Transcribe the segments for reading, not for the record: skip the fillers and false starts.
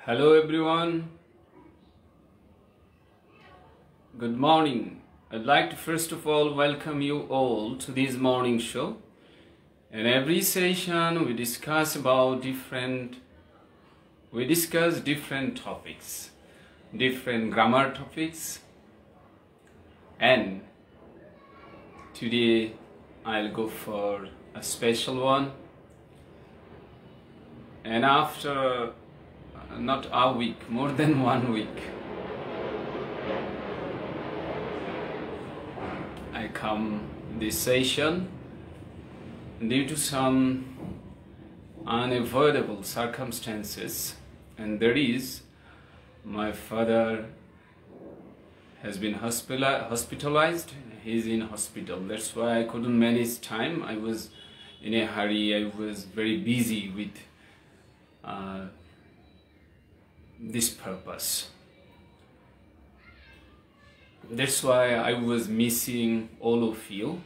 Hello everyone, good morning. I'd like to first of all welcome you all to this morning show. In every session we discuss different topics, different grammar topics, and today I'll go for a special one. And after not a week, more than 1 week, I come this session due to some unavoidable circumstances, and there is my father has been hospitalized. He's in hospital. That's why I couldn't manage time. I was in a hurry. I was very busy with this purpose. That's why I was missing all of you.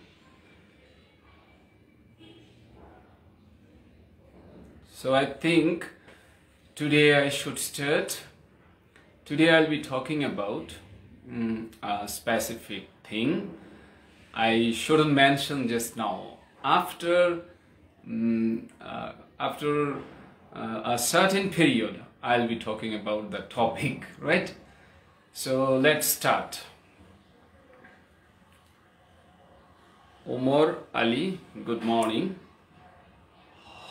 So I think today I should start. Today I'll be talking about a specific thing I shouldn't mention just now. After a certain period, I'll be talking about the topic, right? So let's start. Omar Ali, good morning.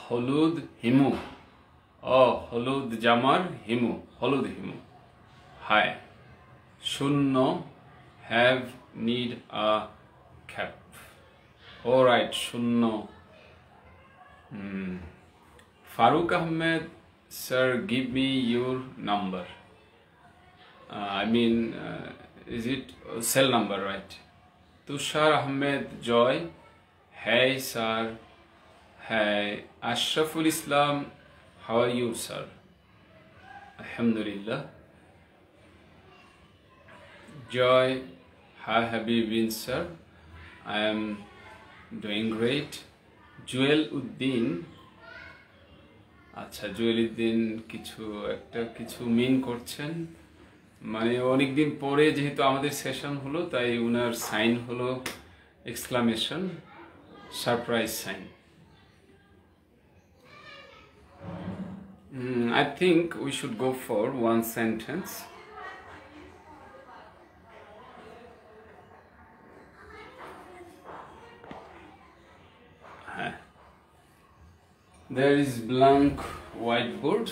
Holud Himu. Oh, Holud Jamar Himu. Holud Himu. Hi. Shunno, have, need a cap. Alright, Shunno. Farooq Ahmed, sir, give me your number. Is it cell number, right? Tushar Ahmed Joy, hey sir, hey. Ashraful Islam, how are you, sir? Alhamdulillah. Joy, how have you been, sir? I am doing great. Joel Uddin, আচ্ছা জুয়েলউদ্দিন কিছু মিন করছেন, মানে অনেকদিন পরে যেহেতু আমাদের session হলো তাই উনার সাইন হলো exclamation, surprise sign. I think we should go for one sentence. There is blank whiteboard.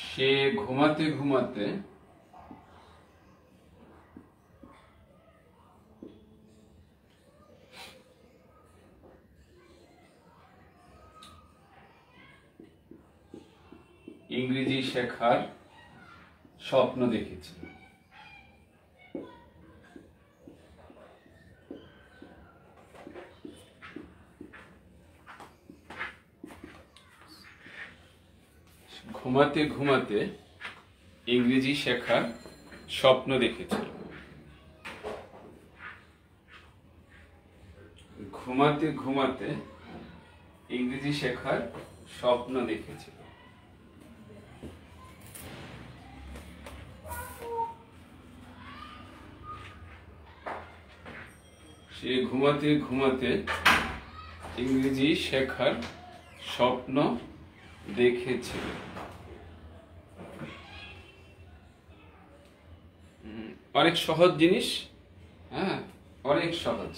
সে ঘুমাতে ঘুমাতে ইংরেজি শেখার স্বপ্ন দেখেছি। ঘুমাতে ঘুমাতে ইংরেজি শেখার স্বপ্ন দেখেছিল। ঘুমাতে ঘুমাতে ইংরেজি শেখার স্বপ্ন দেখেছিল। সে ঘুমাতে ঘুমাতে ইংরেজি শেখার স্বপ্ন দেখেছিল। অনেক সহজ জিনিস, হ্যাঁ অনেক সহজ।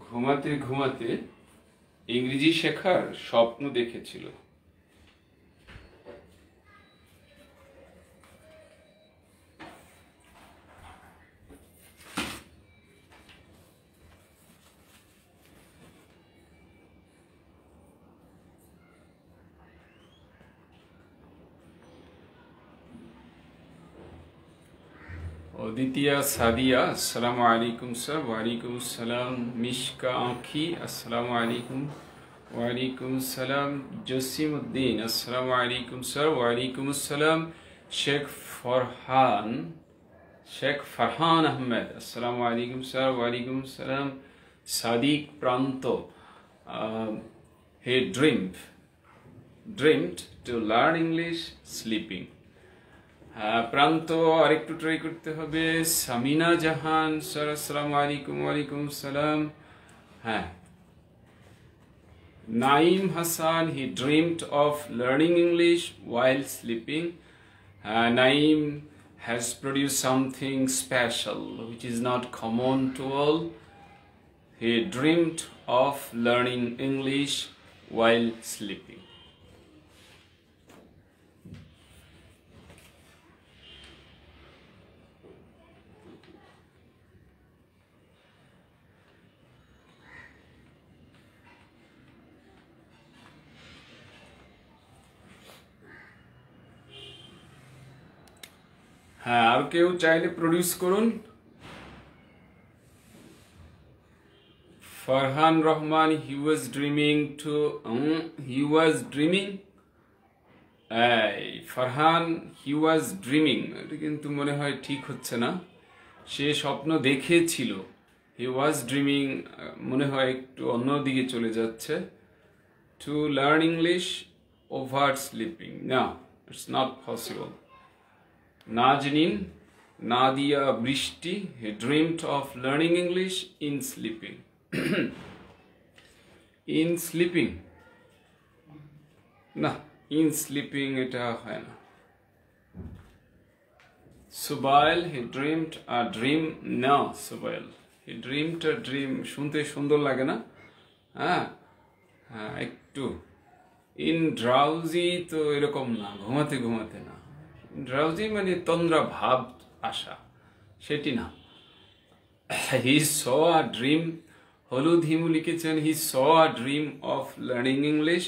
ঘুমাতে ঘুমাতে ইংরেজি শেখার স্বপ্ন দেখেছিল। Oditya Sadia, Assalamu alaikum sir, wa alaikum salam. Mishka Ankhi, Assalamu alaikum, wa alaikum salam. Josimuddin, Assalamu alaikum sir, wa alaikum salam. Sheikh Farhan Ahmed, Assalamu alaikum sir, wa alaikum salam. Sadiq Pranto, he dreamed to learn English sleeping. প্রান্ত আরেকটু try করতে হবে। সামিনা জাহান sir, আসসালামু আলাইকুম। ওয়ালাইকুম সালাম। হ্যাঁ, Naim Hasan, he dreamed of learning English while sleeping. Naim has produced something special which is not common to all. He dreamed of learning English while sleeping. হ্যাঁ, আর কেউ চাইলে প্রডিউস করুন। Farhan Rahman, he was dreaming Farhan he was dreaming, এটা কিন্তু মনে হয় ঠিক হচ্ছে না। সে স্বপ্ন দেখেছিল, he was dreaming মনে হয় একটু অন্যদিকে চলে যাচ্ছে। to learn English over sleeping, no, it's not possible. Najnin, Nadia Brishti, he dreamed of learning English in sleeping. In sleeping, na, in sleeping eta hoy na. Subail, he dreamed a dream. No, Subail, he dreamed a dream. শুনতে সুন্দর লাগে না? হ্যাঁ, একটু। In drowsy তো এরকম না, ঘুমাতে ঘুমাতে না। ড্রাউজি মানে তন্দ্রা ভাব আসা, সেটি না। হি saw a dream, Holud Himu লিখেছেন, he saw a dream of learning English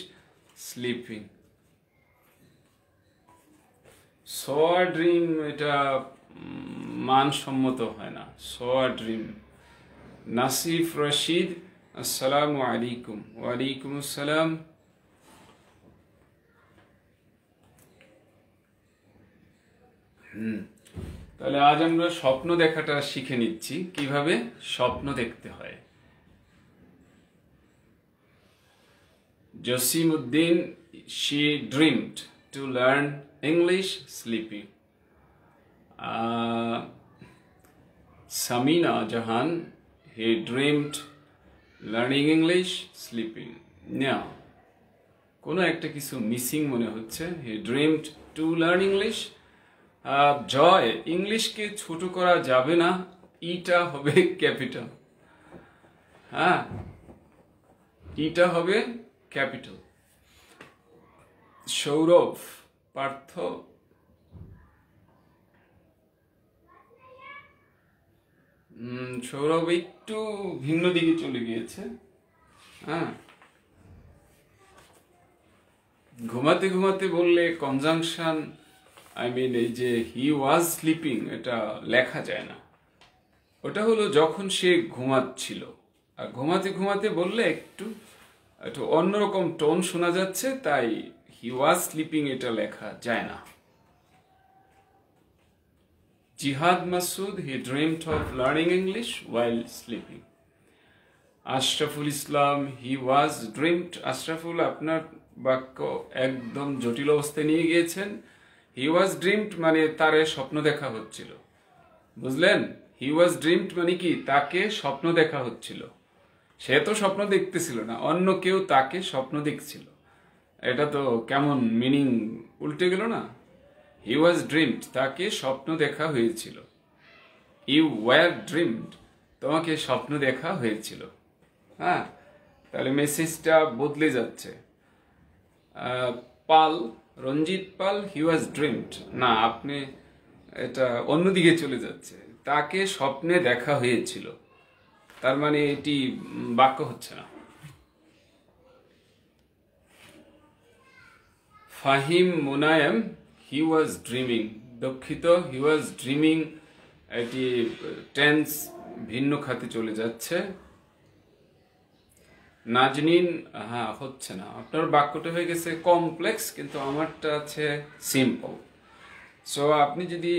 sleeping. Saw a dream এটা মানসম্মত হয় না, saw a dream. Nasif Rashid, আসসালামু আলাইকুম। ওয়ালাইকুম আসসালাম। তাহলে আজ আমরা স্বপ্ন দেখাটা শিখে নিচ্ছি, কিভাবে স্বপ্ন দেখতে হয়। Jasimuddin, she dreamed to learn English sleeping. Samina Jahan, he dreamed learning English sleeping. Now, কোনো একটা কিছু মিসিং মনে হচ্ছে। he dreamed to learn English. জয়, ইংলিশকে ছোট করা যাবে না, ইটা হবে ক্যাপিটাল। হ্যাঁ, ইটা হবে ক্যাপিটাল। সৌরভ, পার্থ, সৌরভ একটু ভিন্ন দিকে চলে গিয়েছে। হ্যাঁ, ঘুমাতে ঘুমাতে বললে কনজাংশন, আই মিন এই যে হি ওয়াজ স্লিপিং, এটা লেখা যায় না। ওটা হলো যখন সে ঘুমাচ্ছিল, আর ঘুমাতে ঘুমাতে বললে একটু একটু অন্যরকম টোন শোনা যাচ্ছে, তাই হি ওয়াজ স্লিপিং এটা লেখা যায় না। Jihad Masud, he dreamed of learning English while sleeping. Ashraful Islam, he was dreamed. Ashraful, আপনার বাক্য একদম জটিল অবস্থায় নিয়ে গিয়েছেন। হি ওয়াজ ড্রিমড মানে তারে স্বপ্ন দেখা হচ্ছিল, বুঝলেন? হি ওয়াজ ড্রিমড মানে কি, তাকে স্বপ্ন দেখা হচ্ছিল। সে তো স্বপ্ন দেখতেছিল না, অন্য কেউ তাকে স্বপ্ন দেখছিল। এটা তো কেমন মিনিং উল্টে গেল না? হি ওয়াজ ড্রিমড, তাকে স্বপ্ন দেখা হয়েছিল। ইউ ওয়ার ড্রিমড, তোমাকে স্বপ্ন দেখা হয়েছিল। হ্যাঁ, তাহলে মেসেজটা বদলে যাচ্ছে। পাল, রঞ্জিত পাল, হি ওয়াজ ড্রিমড, না, আপনি এটা অন্যদিকে চলে যাচ্ছে। তাকে স্বপ্নে দেখা হয়েছিল, তার মানে এটি বাক্য হচ্ছে না। ফাহিম মুনায়েম, হি ওয়াজ ড্রিমিং। দুঃখিত, হি ওয়াজ ড্রিমিং এটি টেন্স ভিন্ন খাতে চলে যাচ্ছে। নাজনীন, হ্যাঁ হচ্ছে না, আপনার বাক্যটা হয়ে গেছে কমপ্লেক্স কিন্তু আমারটা আছে সিম্পল। সো আপনি যদি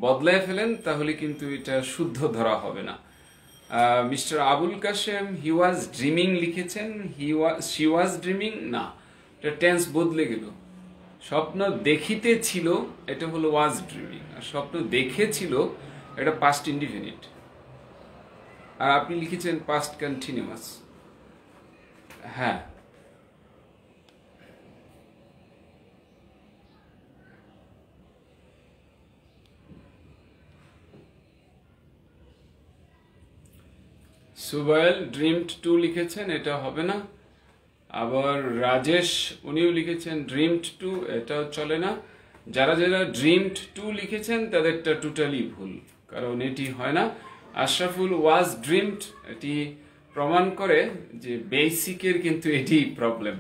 বদলায় ফেলেন তাহলে কিন্তু এটা শুদ্ধ ধরা হবে না। মিস্টার আবুল কাশেম হি ওয়াজ ড্রিমিং লিখেছেন, শি ওয়াজ ড্রিমিং, না, এটা টেন্স বদলে গেল। স্বপ্ন দেখিতে ছিল, এটা হলো ওয়াজ ড্রিমিং, আর স্বপ্ন দেখেছিল এটা পাস্ট ইনডিফিনিট, আর আপনি লিখেছেন পাস্ট কন্টিনিউয়াস। হ্যাঁ, সুবাইল ড্রিমড টু লিখেছেন, এটা হবে না। আবার রাজেশ উনিও লিখেছেন ড্রিমড টু, এটাও চলে না। যারা যারা ড্রিমড টু লিখেছেন তাদেরটা টোটালি ভুল, কারণ এটি হয় না। আশরাফুল ওয়াজ ড্রিমড, এটি প্রমাণ করে যে বেসিকের কিন্তু এটি প্রবলেম।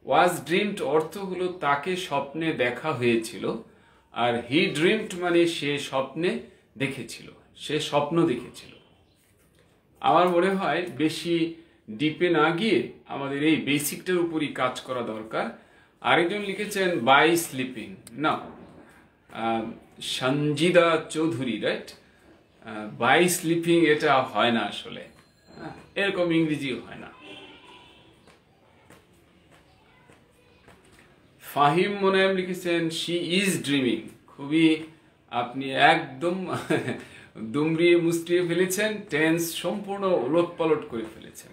ওয়াজ ড্রিমড অর্থ হলো তাকে স্বপ্নে দেখা হয়েছিল, আর হি ড্রিমড মানে সে স্বপ্নে দেখেছিল, সে স্বপ্ন দেখেছিল। আমার মনে হয় বেশি ডিপে না গিয়ে আমাদের এই বেসিকটার উপরই কাজ করা দরকার। আরেকজন লিখেছেন বাই স্লিপিং, না, Sanjida Chowdhury, right? By sleeping এটা হয় না আসলে, এরকম ইংরেজি হয় না। ফাহিম মোনায়েম লিখেছেন শি ইজ ড্রিমিং, খুবই আপনি একদম দুমড়িয়ে মুচড়িয়ে ফেলেছেন, টেন্স সম্পূর্ণ উলটপালট করে ফেলেছেন।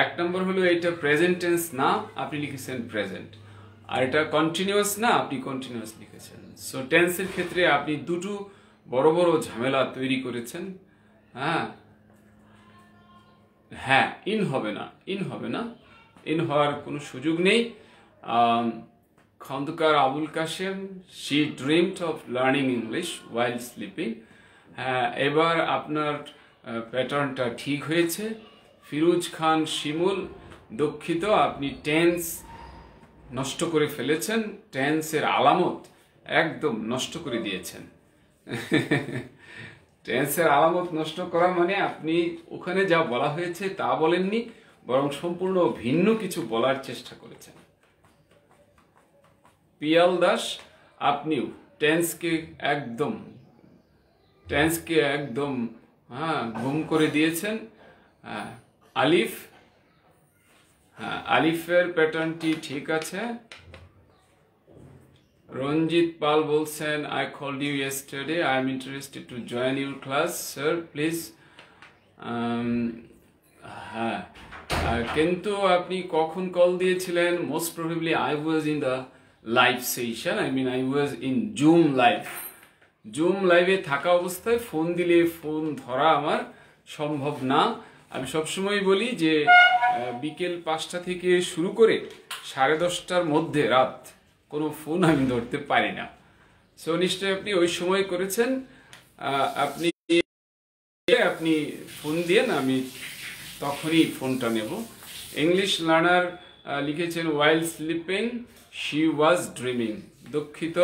এক নম্বর হলো এটা প্রেজেন্ট টেন্স না, আপনি লিখেছেন প্রেজেন্ট, আর এটা কন্টিনিউয়াস না, আপনি কন্টিনিউয়াস লিখেছেন। সো টেন্সের ক্ষেত্রে আপনি দুটো বড় বড় ঝামেলা তৈরি করেছেন। হ্যাঁ, ইন হবে না, ইন হবে না, ইন হওয়ার কোনো সুযোগ নেই। Khandakar Abul Kashem she dreamed of learning English while sleeping, হ্যাঁ এবার আপনার প্যাটার্নটা ঠিক হয়েছে। ফিরোজ খান শিমুল, দুঃখিত, আপনি টেন্স নষ্ট করে ফেলেছেন, টেন্সের আলামত একদম নষ্ট করে দিয়েছেন। টেন্সের আলামত নষ্ট করা মানে আপনি ওখানে যা বলা হয়েছে তা বলেননি, বরং সম্পূর্ণ ভিন্ন কিছু বলার চেষ্টা করেছেন। পিয়াল দাস, আপনিও টেন্সকে একদম গুম করে দিয়েছেন। আলিফ, হ্যাঁ আলিফের প্যাটার্নটি ঠিক আছে। রঞ্জিত পাল বলছেন I called you yesterday, I am interested to join your class sir please. হ্যাঁ, কিন্তু আপনি কখন কল দিয়েছিলেন? Most probably I was in the live session, I was in Zoom live. Zoom লাইভে থাকা অবস্থায় ফোন দিলে ফোন ধরা আমার সম্ভব না। আমি সবসময় বলি যে বিকেল 5টা থেকে শুরু করে 10:30টার মধ্যে রাত কোনো ফোন আমি ধরতে পারি না। সো নিশ্চয়ই আপনি ওই সময় করেছেন, আপনি ফোন দিয়েন, আমি তখনই ফোনটা নেব। ইংলিশ লার্নার লিখেছেন ওয়াইল স্লিপিং শি ওয়াজ ড্রিমিং, দুঃখিত,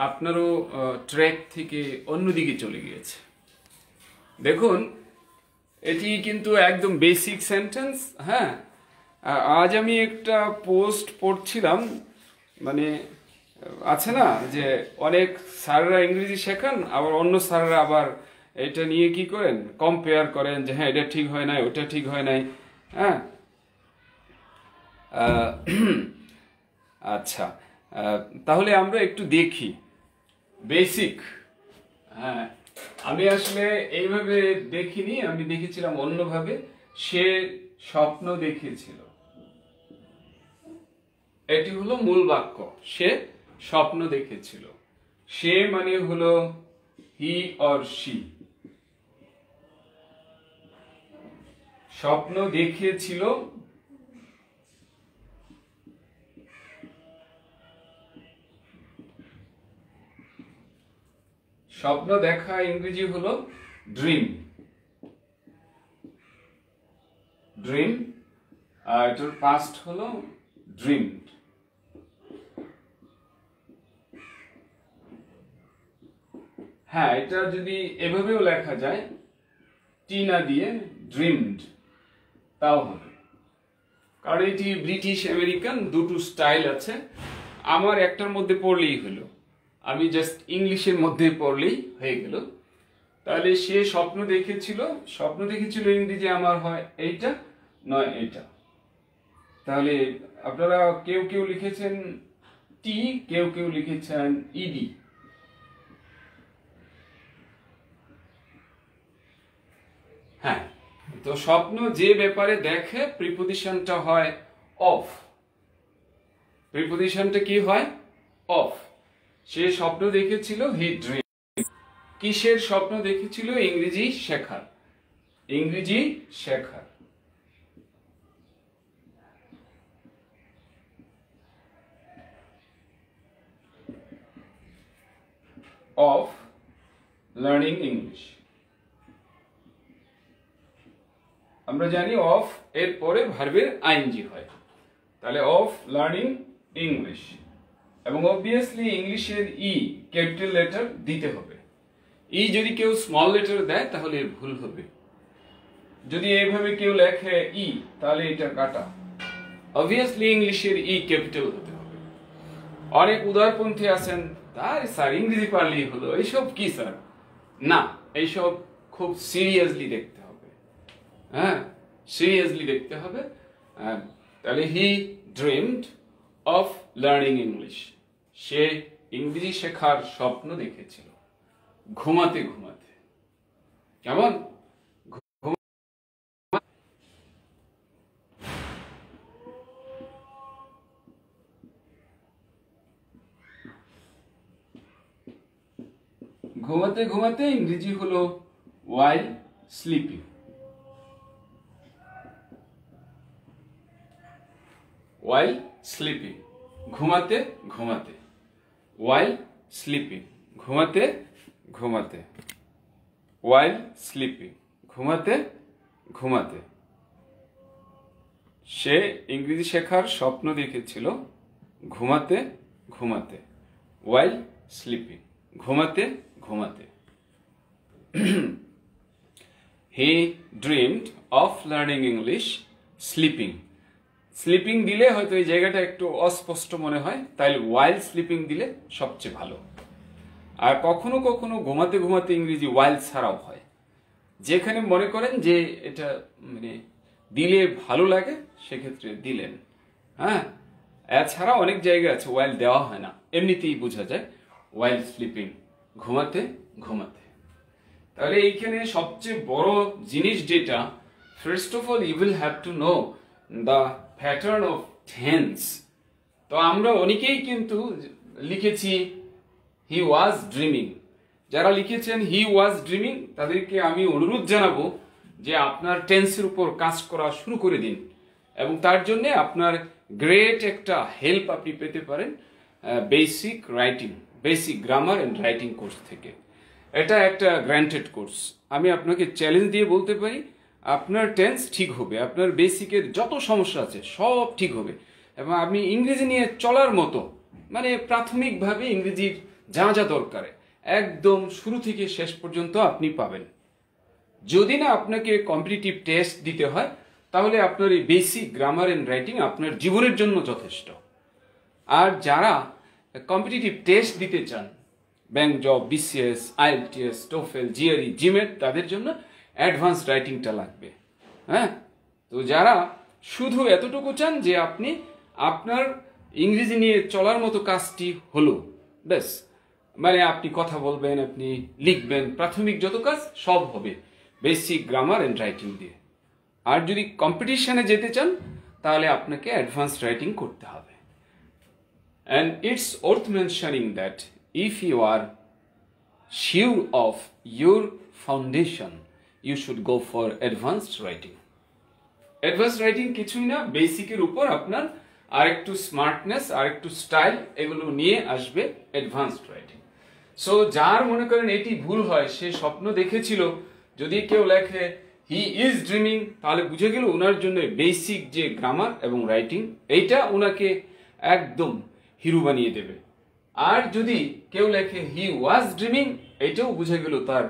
আপনারও ট্র্যাক থেকে অন্যদিকে চলে গিয়েছে। দেখুন এটি কিন্তু একদম বেসিক সেন্টেন্স। হ্যাঁ, আজ আমি একটা পোস্ট পড়ছিলাম, মানে আছে না যে অনেক স্যাররা ইংরেজি শেখান, আবার অন্য স্যাররা আবার এটা নিয়ে কি করেন, কম্পেয়ার করেন যে হ্যাঁ এটা ঠিক হয় নাই, ওটা ঠিক হয় নাই। হ্যাঁ, আচ্ছা, তাহলে আমরা একটু দেখি বেসিক। হ্যাঁ, আমি আসলে এইভাবে দেখিনি, আমি দেখেছিলাম অন্যভাবে। সে স্বপ্ন দেখেছিল, এটি হলো মূল বাক্য, সে স্বপ্ন দেখেছিল। সে মানে হলো হি অর শি, স্বপ্ন দেখিয়েছিল স্বপ্ন দেখা ইংরেজি হলো ড্রিম, ড্রিম, আর এটার পাস্ট হলো ড্রিম। হ্যাঁ, এটা যদি এভাবেও লেখা যায়, টি না দিয়ে ড্রিমড, তাও হবে। কারণ এটি ব্রিটিশ আমেরিকান দুটো স্টাইল আছে। আমার একটার মধ্যে পড়লেই হলো, আমি জাস্ট ইংলিশের মধ্যে পড়লেই হয়ে গেল। তাহলে সে স্বপ্ন দেখেছিল ইংরেজি আমার হয় এইটা নয় এটা। তাহলে আপনারা কেউ কেউ লিখেছেন টি, কেউ কেউ লিখেছেন ইডি। হ্যাঁ, তো স্বপ্ন যে ব্যাপারে দেখে প্রিপোজিশনটা হয় অফ। প্রিপোজিশনটা কি হয়? অফ। সে স্বপ্ন দেখেছিল, হি ড্রিম। কিসের স্বপ্ন দেখেছিল? ইংরেজি শেখার। ইংরেজি শেখার। Of learning English. আমরা জানি অফ এর পরে ভার্বের আইএনজি হয়, তাহলে অফ লার্নিং ইংলিশ। এবং অবভিয়াসলি ইংলিশের ই ক্যাপিটাল লেটার দিতে হবে। ই যদি কেউ স্মল লেটার দেয় তাহলে ভুল হবে। যদি এইভাবে কেউ লেখে ই, তাহলে এটা কাটা। অবভিয়াসলি ইংলিশের ই ক্যাপিটাল হতে হবে। অনেক উদারপন্থী আছেন, তার স্যার ইংরেজি পারলেই হলো, এইসব কি স্যার? না, এইসব খুব সিরিয়াসলি দেখতে হবে। হ্যাঁ, সিরিয়াসলি দেখতে হবে। তাহলে হি ড্রিমড অফ লার্নিং ইংলিশ। সে ইংরেজি শেখার স্বপ্ন দেখেছিল ঘুমাতে ঘুমাতে। কেমন? ঘুমাতে ঘুমাতে ইংরেজি হলো while sleeping। while sleeping, ঘুমাতে ঘুমাতে। while sleeping, ঘুমাতে ঘুমাতে। while sleeping, ঘুমাতে ঘুমাতে। সে ইংরেজি শেখার স্বপ্ন দেখেছিল ঘুমাতে ঘুমাতে। while sleeping, ঘুমাতে ঘুমাতে। He dreamed of learning English sleeping। Sleeping দিলে হয়তো এই জায়গাটা একটু অস্পষ্ট মনে হয়, তাই while sleeping দিলে সবচেয়ে ভালো। আর কখনো কখনো ঘুমাতে ঘুমাতে ইংরেজি while ছাড়াও হয়। যেখানে মনে করেন যে এটা মানে দিলে ভালো লাগে সেক্ষেত্রে দিলেন। হ্যাঁ, এছাড়া অনেক জায়গা আছে while দেওয়া হয় না, এমনিতেই বোঝা যায় while sleeping, ঘুমাতে ঘুমাতে। তাহলে এইখানে সবচেয়ে বড় জিনিস যেটা, first of all you will have to know the pattern of tense. তো আমরা অনেকেই কিন্তু লিখেছি হি ওয়াজ ড্রিমিং। যারা লিখেছেন হি ওয়াজ ড্রিমিং তাদেরকে আমি অনুরোধ জানাবো যে আপনার টেন্সের উপর কাজ করা শুরু করে দিন, এবং তার জন্য আপনার গ্রেট একটা হেল্প আপনি পেতে পারেন basic writing, basic grammar and writing course থেকে। এটা একটা গ্র্যান্টেড কোর্স। আমি আপনাকে চ্যালেঞ্জ দিয়ে বলতে পারি আপনার টেন্স ঠিক হবে, আপনার বেসিকের যত সমস্যা আছে সব ঠিক হবে, এবং আপনি ইংরেজি নিয়ে চলার মতো মানে প্রাথমিকভাবে ইংরেজির যা যা দরকার একদম শুরু থেকে শেষ পর্যন্ত আপনি পাবেন। যদি না আপনাকে কম্পিটিটিভ টেস্ট দিতে হয় তাহলে আপনার এই বেসিক গ্রামার অ্যান্ড রাইটিং আপনার জীবনের জন্য যথেষ্ট। আর যারা কম্পিটিটিভ টেস্ট দিতে চান, bank job, BCS, IELTS, TOEFL, GRE, GMAT, তাদের জন্য অ্যাডভান্স রাইটিংটা লাগবে। হ্যাঁ, তো যারা শুধু এতটুকু চান যে আপনি আপনার ইংরেজি নিয়ে চলার মতো কাজটি হলো ব্যাস, মানে আপনি কথা বলবেন, আপনি লিখবেন, প্রাথমিক যত কাজ সব হবে বেসিক গ্রামার অ্যান্ড রাইটিং দিয়ে। আর যদি কম্পিটিশনে যেতে চান তাহলে আপনাকে অ্যাডভান্স রাইটিং করতে হবে। And it's worth mentioning that if you are sure of your foundation, you should go for advanced writing. Advanced writing কিছুই না, বেসিকের উপর আপনার আরেকটু স্মার্টনেস, আরেকটু স্টাইল, এগুলো নিয়ে আসবে অ্যাডভান্সড রাইটিং। সো যার মনে করেন এটি ভুল হয়, সে স্বপ্ন দেখেছিল, যদি কেউ লেখে হি ইজ ড্রিমিং তাহলে বুঝে গেল ওনার জন্য বেসিক যে গ্রামার এবং রাইটিং এইটা ওনাকে একদম হিরো বানিয়ে দেবে। আর যদি কেউ লেখে হি ওয়াজ ড্রিমিং এটাও বোঝা গেল তার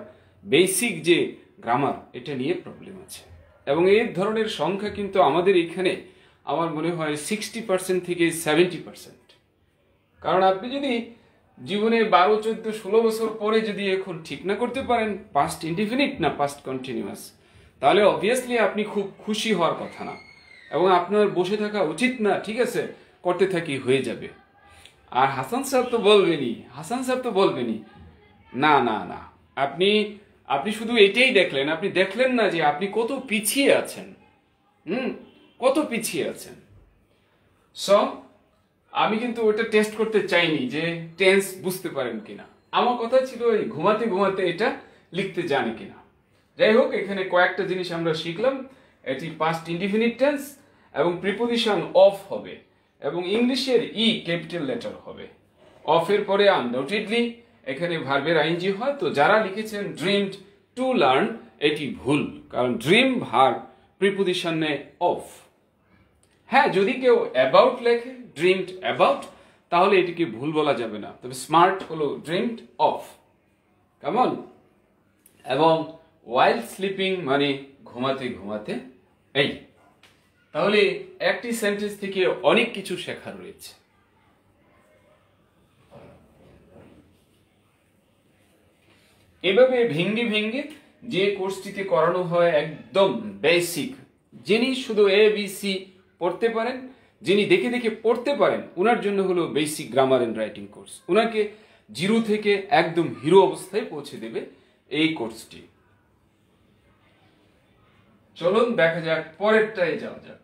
বেসিক যে গ্রামার এটা নিয়ে প্রবলেম আছে। এবং এই ধরনের সংখ্যা কিন্তু আমাদের এখানে আমার মনে হয় 60% থেকে 70%। কারণ আপনি যদি জীবনে 12, 14, 16 বছর পরে যদি এখন ঠিক না করতে পারেন পাস্ট ইনডিফিনিট না পাস্ট কন্টিনিউয়াস, তাহলে অবভিয়াসলি আপনি খুব খুশি হওয়ার কথা না, এবং আপনার বসে থাকা উচিত না। ঠিক আছে, করতে থাকি হয়ে যাবে। আর হাসান স্যার তো বলবেনই না না না, আপনি শুধু এটাই দেখলেন, আপনি দেখলেন না যে আপনি কত পিছিয়ে আছেন। কত পিছিয়ে আছেন। সো আমি কিন্তু ওটা টেস্ট করতে চাইনি যে টেন্স বুঝতে পারেন কিনা। আমার কথা ছিল এই ঘুমাতে ঘুমাতে এটা লিখতে জানে কিনা। যাই হোক, এখানে কয়েকটা জিনিস আমরা শিখলাম। এটি পাস্ট ইনডিফিনিট টেন্স এবং প্রিপোজিশন অফ হবে, এবং ইংলিশের ই ক্যাপিটাল লেটার হবে। অফের পরে আনডাউটেডলি এখানে ভার্বের আইএনজি হয়। তো যারা লিখেছেন ড্রিমড টু লার্ন, এটি ভুল, কারণ ড্রিম ভার্ব প্রিপোজিশন নেয় অফ। হ্যাঁ, যদি কেউ অ্যাবাউট লেখে, ড্রিমড অ্যাবাউট, তাহলে এটিকে ভুল বলা যাবে না। তবে স্মার্ট হলো ড্রিমড অফ, কেমন? এবং ওয়াইল স্লিপিং মানে ঘুমাতে ঘুমাতে। এই তাহলে একটি সেন্টেন্স থেকে অনেক কিছু শেখার রয়েছে। এভাবে ভেঙ্গে ভেঙ্গে যে কোর্সটিতে করানো হয় একদম বেসিক, যিনি শুধু ABC পড়তে পারেন, যিনি দেখে দেখে পড়তে পারেন, ওনার জন্য হলো basic grammar and writing course. ওনাকে 0 থেকে একদম হিরো অবস্থায় পৌঁছে দেবে এই কোর্সটি। চলুন দেখা যাক, পরেরটায় যাওয়া যাক।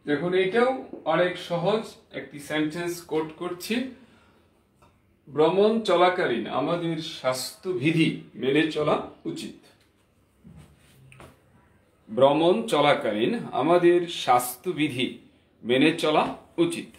দেখুন, এটাও অনেক সহজ একটি সেন্টেন্স কোট করছি। ভ্রমণ চলাকালীন আমাদের স্বাস্থ্যবিধি মেনে চলা উচিত। ভ্রমণ চলাকালীন আমাদের স্বাস্থ্যবিধি মেনে চলা উচিত।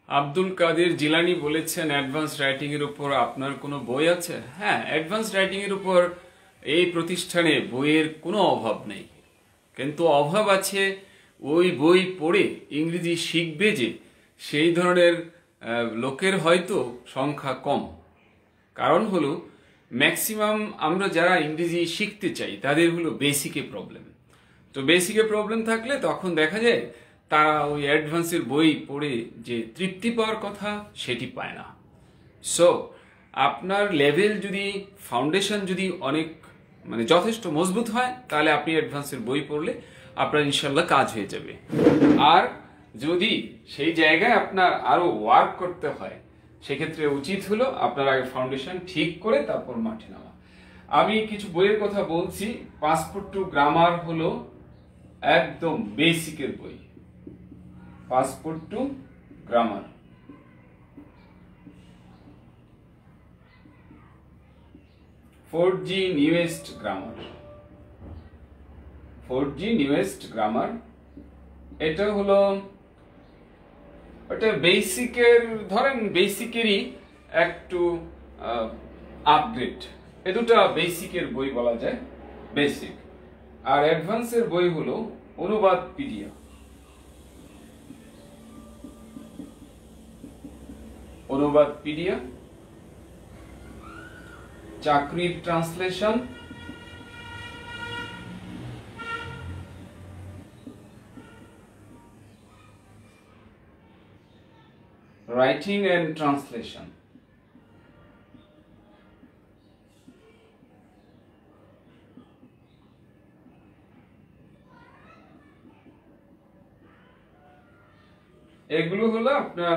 আব্দুল কাদের জিলানি বলেছেন, অ্যাডভান্স রাইটিং এর উপর আপনার কোনো বই আছে? হ্যাঁ, অ্যাডভান্স রাইটিং এর উপর এই প্রতিষ্ঠানে বইয়ের কোনো অভাব নেই, কিন্তু অভাব আছে ওই বই পড়ে ইংরেজি শিখবে যে সেই ধরনের লোকের হয়তো সংখ্যা কম। কারণ হলো ম্যাক্সিমাম আমরা যারা ইংরেজি শিখতে চাই তাদের হলো বেসিকে প্রবলেম। তো বেসিকে প্রবলেম থাকলে তখন দেখা যায় তারা ওই অ্যাডভান্সের বই পড়ে যে তৃপ্তি পাওয়ার কথা সেটি পায় না। সো আপনার লেভেল যদি, ফাউন্ডেশন যদি অনেক যথেষ্ট মজবুত হয়, তাহলে আপনি অ্যাডভান্সের বই পড়লে আপনার ইনশাল্লাহ কাজ হয়ে যাবে। আর যদি সেই জায়গায় আপনার আরো ওয়ার্ক করতে হয়, সেক্ষেত্রে উচিত হলো আপনার আগে ফাউন্ডেশন ঠিক করে তারপর মাঠে নামা। আমি কিছু বইয়ের কথা বলছি। পাসপোর্ট টু গ্রামার হলো একদম বেসিকের বই। Passport to grammar, G newest grammar, 4G newest grammar. এটা হলো ওটা বেসিকের, ধরেন বেসিকেরই একটু আপগ্রেড। এ দুটা বেসিকের বই বলা যায়, বেসিক। আর অ্যাডভান্সের বই হলো অনুবাদপিডিয়া, অনুবাদপিডিয়া, চাকরির ট্রান্সলেশন, রাইটিং এন্ড ট্রান্সলেশন। এগুলো হলো আপনার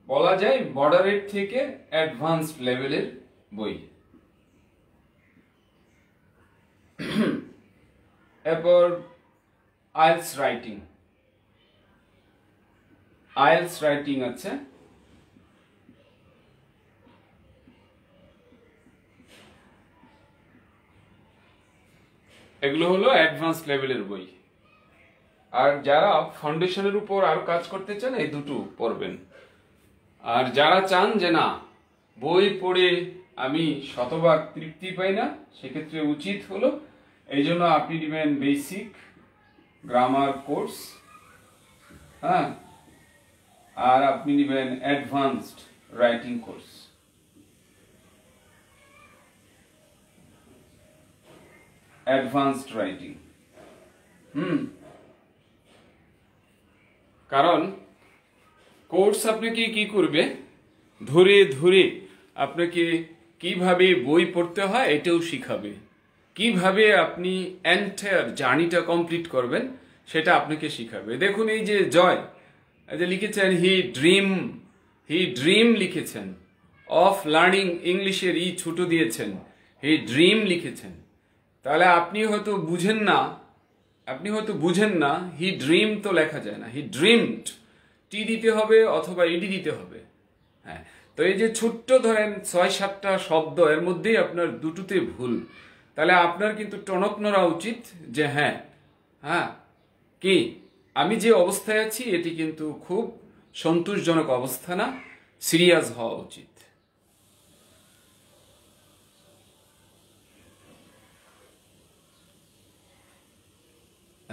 বলা যায় মডারেট থেকে অ্যাডভান্সড লেভেলের বই। এরপর আইএলটিএস রাইটিং, আইএলটিএস রাইটিং আছে, এগুলো হলো অ্যাডভান্স লেভেলের বই। আর যারা ফাউন্ডেশনের উপর আরো কাজ করতে চান এই দুটো পড়বেন। আর যারা চান যে না বই পড়ে আমি শতভাগ তৃপ্তি পাই না, সেক্ষেত্রে উচিত হলো এই জন্য আপনি নেবেন বেসিক গ্রামার কোর্স, হ্যাঁ, আর আপনি নেবেন advanced writing course. Advanced writing, কারণ কোর্স আপনাকে কি করবে, ধরে ধরে আপনাকে কিভাবে বই পড়তে হয় এটাও শিখাবে, কিভাবে আপনি এন্টায়ার জার্নিটা কমপ্লিট করবেন সেটা আপনাকে শিখাবে। দেখুন এই যে জয় যে লিখেছেন হি ড্রিম লিখেছেন, অফ লার্নিং ইংলিশের ই ছোট দিয়েছেন, হি ড্রিম লিখেছেন। তাহলে আপনি হয়তো বুঝেন না হি ড্রিম তো লেখা যায় না, হি ড্রিমড, টি দিতে হবে অথবা ইডি দিতে হবে। হ্যাঁ, তো এই যে ছোট্ট ধরেন ৬-৭টা শব্দ এর মধ্যেই আপনার দুটোতে ভুল, তাহলে আপনার কিন্তু টনক নড়া উচিত যে হ্যাঁ কি আমি যে অবস্থায় আছি এটি কিন্তু খুব সন্তোষজনক অবস্থা না, সিরিয়াস হওয়া উচিত।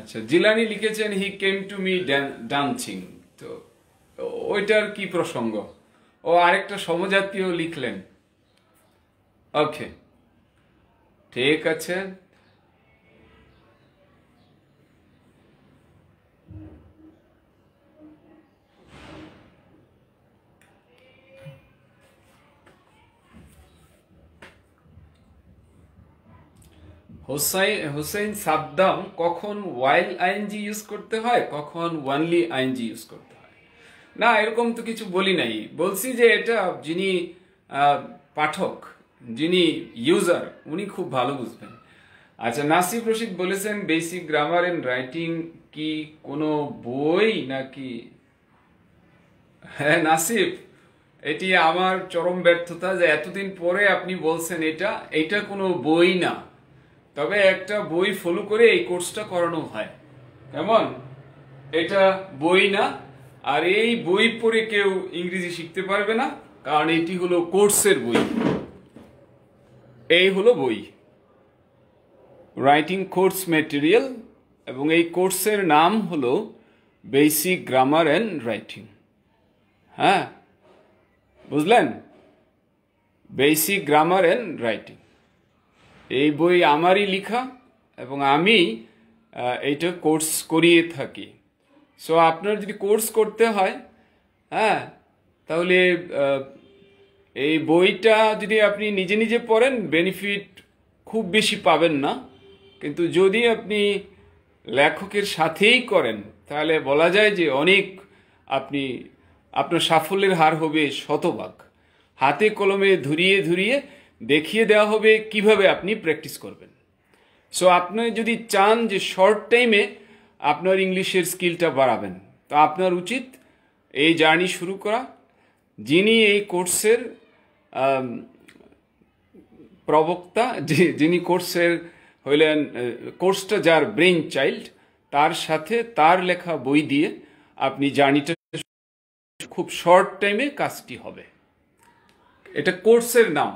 আচ্ছা, জিলানি লিখেছেন হি কেম টু মি ডান্সিং, তো ওইটার কি প্রসঙ্গ? ও আরেকটা সমজাতীয় লিখলেন। ওকে, ঠিক আছে। হোসেন সাদ্দাম, কখন ওয়াইল আইএনজি ইউজ করতে হয়, কখন ওয়ানলি আইএনজি ইউজ করতে হয়? না, এরকম তো কিছু বলি নাই। বলছি যে এটা যিনি পাঠক, যিনি ইউজার, উনি খুব ভালো বুঝবেন। আচ্ছা, নাসিফ রশিদ বলেছেন বেসিক গ্রামার এন্ড রাইটিং কি কোনো বই নাকি? হ্যাঁ নাসিফ, এটি আমার চরম ব্যর্থতা যে এতদিন পরে আপনি বলছেন এটা কোনো বই না, তবে একটা বই ফলো করে এই কোর্সটা করানো হয়। কেমন? এটা বই না, আর এই বই পড়ে কেউ ইংরেজি শিখতে পারবে না, কারণ এটি হলো কোর্সের বই। এই হলো বই, রাইটিং কোর্স ম্যাটেরিয়াল, এবং এই কোর্সের নাম হলো বেসিক গ্রামার এন্ড রাইটিং। হ্যাঁ, বুঝলেন? বেসিক গ্রামার এন্ড রাইটিং, এই বই আমারই লেখা এবং আমি এইটা কোর্স করিয়ে থাকি। সো আপনার যদি কোর্স করতে হয়, হ্যাঁ, তাহলে এই বইটা যদি আপনি নিজে নিজে পড়েন বেনিফিট খুব বেশি পাবেন না, কিন্তু যদি আপনি লেখকের সাথেই করেন তাহলে বলা যায় যে অনেক আপনার সাফল্যের হার হবে শতভাগ। হাতে কলমে ধরিয়ে ধরিয়ে দেখিয়ে দেওয়া হবে কিভাবে আপনি প্র্যাকটিস করবেন। সো আপনি যদি চান যে শর্ট টাইমে আপনার ইংলিশের স্কিলটা বাড়াবেন, তো আপনার উচিত এই জার্নি শুরু করা। যিনি এই কোর্সের প্রবক্তা, যিনি কোর্সের হইলেন, কোর্সটা যার ব্রেইন চাইল্ড, তার সাথে তার লেখা বই দিয়ে আপনি জার্নিটা খুব শর্ট টাইমে কাজটি হবে। এটা কোর্সের নাম,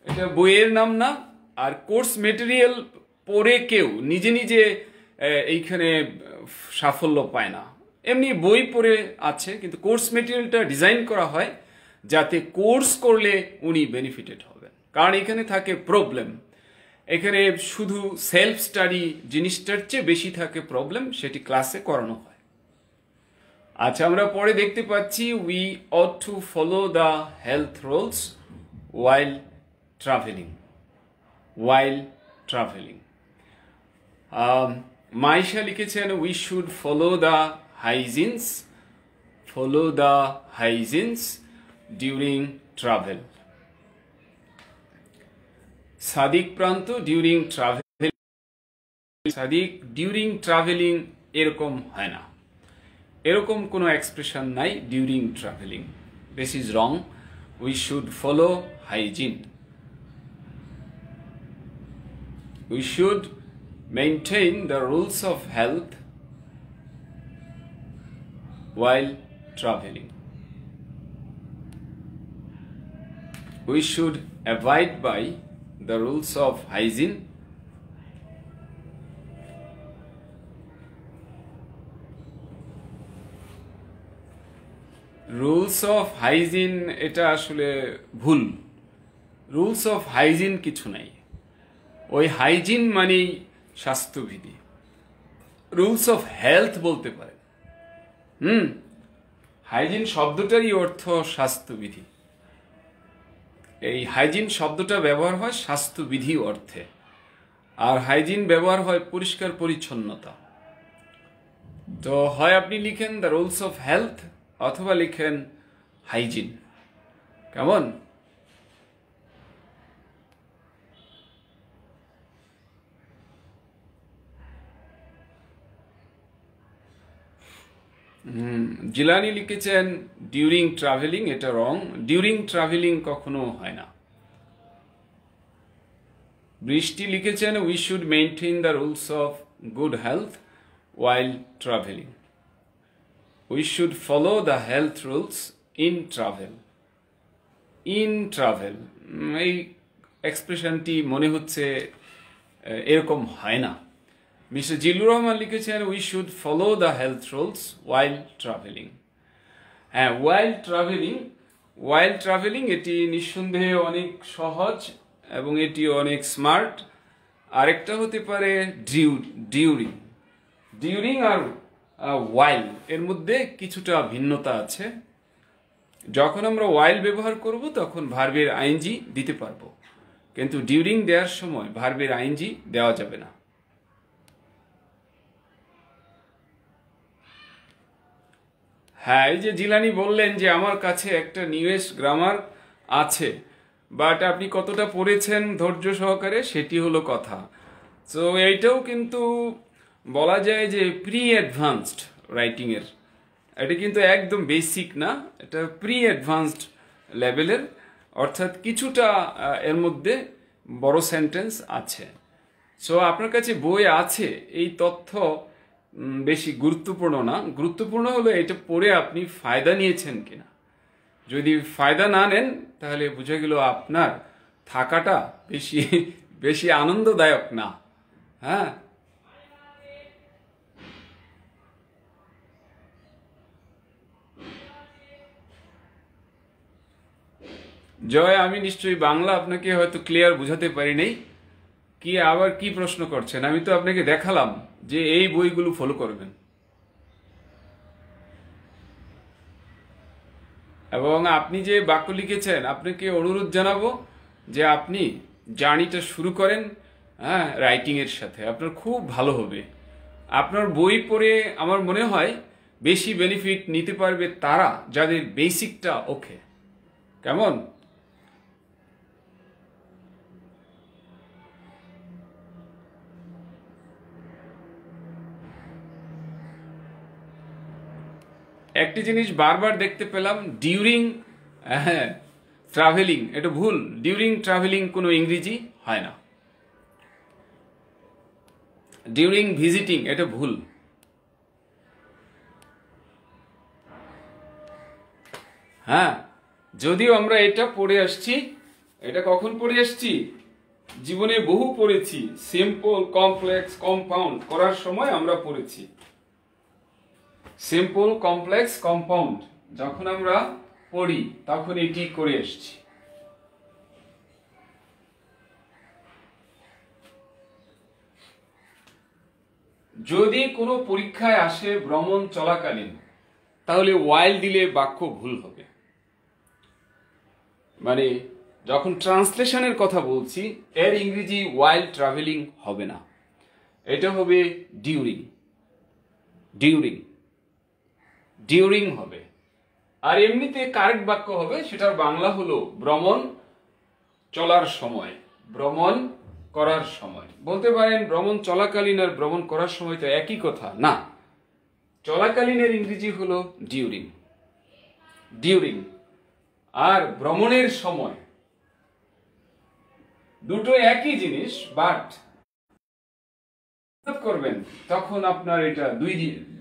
এটা বইয়ের নাম না। আর কোর্স মেটেরিয়াল পড়ে কেউ নিজে নিজে এইখানে সাফল্য পায় না। এমনি বই পড়ে আছে, কিন্তু কোর্স মেটেরিয়ালটা ডিজাইন করা হয় যাতে কোর্স করলে উনি বেনিফিটেড হবেন। কারণ এখানে থাকে প্রবলেম, এখানে শুধু সেলফ স্টাডি জিনিসটার চেয়ে বেশি থাকে প্রবলেম, সেটি ক্লাসে করানো হয়। আচ্ছা, আমরা পরে দেখতে পাচ্ছি we ought to follow the health rules while travelling. Maisha লিখেছেন we should follow the hygienes during travel. Sadik Pranto during travelling এরকম হয় না, এরকম কোনো এক্সপ্রেশন নাই during travelling. This is wrong. We should follow hygiene. We should maintain the rules of health while traveling. We should abide by the rules of hygiene. Rules of hygiene এটা আসলে ভুল। Rules of hygiene কিছু নাই, ওই hygiene মানেই স্বাস্থ্যবিধি। Rules of health বলতে পারে। হাইজিন শব্দটারই অর্থ স্বাস্থ্যবিধি। এই হাইজিন শব্দটা ব্যবহার হয় স্বাস্থ্যবিধি অর্থে, আর হাইজিন ব্যবহার হয় পরিষ্কার পরিচ্ছন্নতা। তো হয় আপনি লিখেন দ্য রুলস অফ হেলথ অথবা লিখেন হাইজিন। কেমন? জিলানি লিখেছেন ডিউরিং ট্রাভেলিং, এটা রং। ডিউরিং ট্রাভেলিং কখনো হয় না। বৃষ্টি লিখেছেন we should maintain the rules of good health while travelling. We should follow the health rules in travel. এই এক্সপ্রেশনটি মনে হচ্ছে এরকম হয় না। মিস্টার জিল্লুর রহমান লিখেছেন we should follow the health rules while travelling. হ্যাঁ, ওয়াইল ট্রাভেলিং এটি নিঃসন্দেহে অনেক সহজ এবং এটি অনেক স্মার্ট। আরেকটা হতে পারে ডিউরিং আর ওয়াইল, এর মধ্যে কিছুটা ভিন্নতা আছে। যখন আমরা ওয়াইল ব্যবহার করব তখন ভার্বের আইএনজি দিতে পারবো, কিন্তু ডিউরিং দেওয়ার সময় ভার্বের আইএনজি দেওয়া যাবে না। হ্যাঁ, এই যে জিলানি বললেন যে আমার কাছে একটা নিউএস গ্রামার আছে, বাট আপনি কতটা পড়েছেন ধৈর্য সহকারে সেটি হলো কথা। তো এইটাও কিন্তু বলা যায় যে প্রি অ্যাডভান্সড রাইটিংয়ের, এটা কিন্তু একদম বেসিক না, এটা প্রি অ্যাডভান্সড লেভেলের, অর্থাৎ কিছুটা এর মধ্যে বড় সেন্টেন্স আছে। সো আপনার কাছে বই আছে, এই তথ্য বেশি গুরুত্বপূর্ণ না। গুরুত্বপূর্ণ হলো এটা পড়ে আপনি ফায়দা নিয়েছেন কিনা। যদি ফায়দা না নেন তাহলে বুঝে গেল আপনার থাকাটা বেশি আনন্দদায়ক না। হ্যাঁ, জয়, আমি নিশ্চয়ই বাংলা আপনাকে হয়তো ক্লিয়ার বুঝাতে পারি নাই। কি আবার কি প্রশ্ন করছেন? আমি তো আপনাকে দেখালাম যে এই বইগুলো ফলো করবেন, এবং আপনি যে বাক্য লিখেছেন আপনাকে অনুরোধ জানাবো যে আপনি জার্নিটা শুরু করেন রাইটিং এর সাথে, আপনার খুব ভালো হবে। আপনার বই পড়ে আমার মনে হয় বেশি বেনিফিট নিতে পারবে তারা যাদের বেসিকটা ওকে। কেমন? একটি জিনিস বারবার দেখতে পেলাম, ডিউরিং ট্রাভেলিং, এটা ভুল। ডিউরিং ট্রাভেলিং কোনো ইংরেজি হয় না। ডিউরিং ভিজিটিং, এটা ভুল। হ্যাঁ, যদিও আমরা এটা পড়ে আসছি, এটা কখন পড়ে আসছি? জীবনে বহু পড়েছি, সিম্পল, কমপ্লেক্স, কম্পাউন্ড করার সময় আমরা পড়েছি। সিম্পল, কমপ্লেক্স, কম্পাউন্ড যখন আমরা পড়ি তখন এটি করে এসেছি। যদি কোনো পরীক্ষায় আসে ভ্রমণ চলাকালীন, তাহলে ওয়াইল দিলে বাক্য ভুল হবে। মানে যখন ট্রান্সলেশনের কথা বলছি, এর ইংরেজি ওয়াইল ট্রাভেলিং হবে না, এটা হবে ডিউরিং। ডিউরিং ডিউরিং হবে। আর এমনিতে কারেক্ট বাক্য হবে, সেটার বাংলা হলো ভ্রমণ চলার সময়, ভ্রমণ করার সময়। বলতে পারেন ভ্রমণ চলাকালীন আর ভ্রমণ করার সময় তো একই কথা না, চলাকালীনের ইংরেজি হলো ডিউরিং। ডিউরিং আর ভ্রমণের সময় দুটো একই জিনিস, বাট করবেন তখন আপনার এটা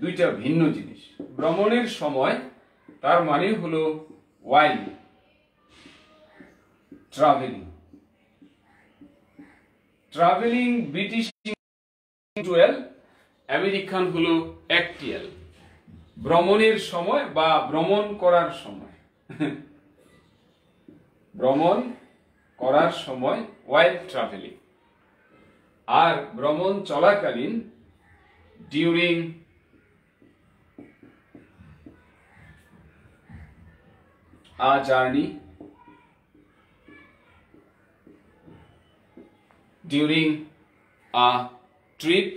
দুইটা ভিন্ন জিনিস। ভ্রমণের সময় তার মানে হলো ওয়াইল ট্রাভেলিং। ট্রাভেলিং ব্রিটিশ টুয়েল, আমেরিকান হলো অ্যাক্টিয়াল। ভ্রমণের সময় বা ভ্রমণ করার সময়, ভ্রমণ করার সময় ওয়াইল ট্রাভেলিং। আর ভ্রমণ চলাকালীন during a journey, during a trip,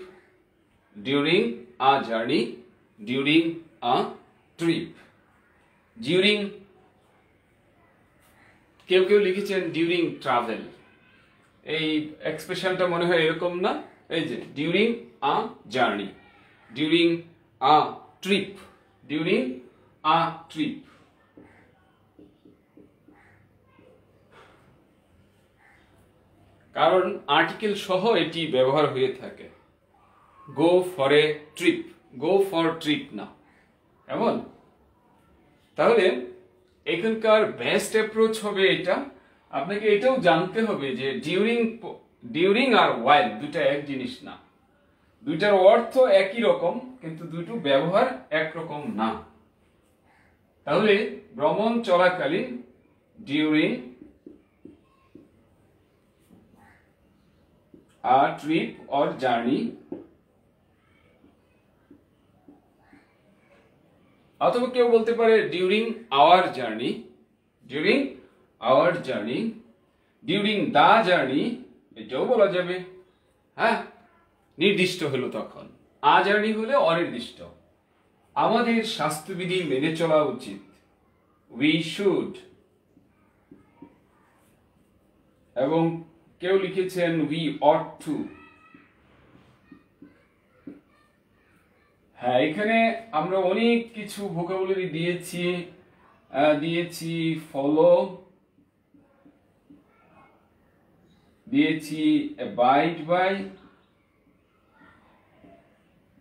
during a journey, during a trip. During, কেউ কেউ লিখেছেন ডিউরিং ট্রাভেল, এই এক্সপ্রেশনটা মনে হয় এরকম না? এই যে during a journey, during a trip, during a trip. কারণ আর্টিকেল সহ এটি ব্যবহার হয়ে থাকে। Go for a trip, go for trip না, এমন। তাহলে এখানকার বেস্ট অ্যাপ্রোচ হবে এটা। আপনাকে এটাও জানতে হবে যে ডিউরিং আর ওয়াইল দুটা এক জিনিস না, দুইটার অর্থ একই রকম কিন্তু দুটো ব্যবহার একরকম না। তাহলে ভ্রমণ চলাকালীন during a trip or journey, অথবা কেউ বলতে পারে during our journey, during our journey, during the journey, এটাও বলা যাবে। হ্যাঁ, নির্দিষ্ট হলো তখন, আ জার্নি হলে অনির্দিষ্ট। আমাদের স্বাস্থ্যবিধি মেনে চলা উচিত, উই শুড। এবং কেউ লিখেছেন উই অট টু। হ্যাঁ, এখানে আমরা অনেক কিছু ভোকাবুলারি দিয়েছি ফলো, দিয়েছি অ্যাবাইড বাই,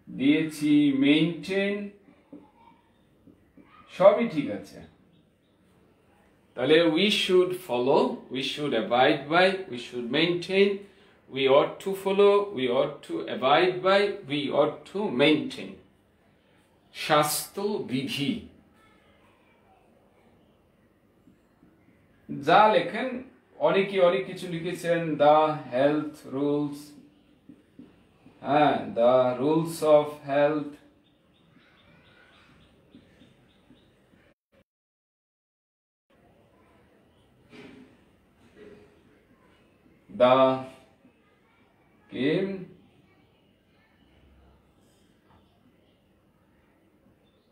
দিয়েছি মেইনটেইন, সবই ঠিক আছে। তাহলে we should follow, we should abide by, we should maintain, we ought to follow, we ought to abide by, we ought to maintain. স্বাস্থ্যবিধি যা লেখেন, অনেকে অনেক কিছু লিখেছেন, দা হেলথ রুলস, হ্যাঁ, দা রুলস অফ হেলথ, দা কেম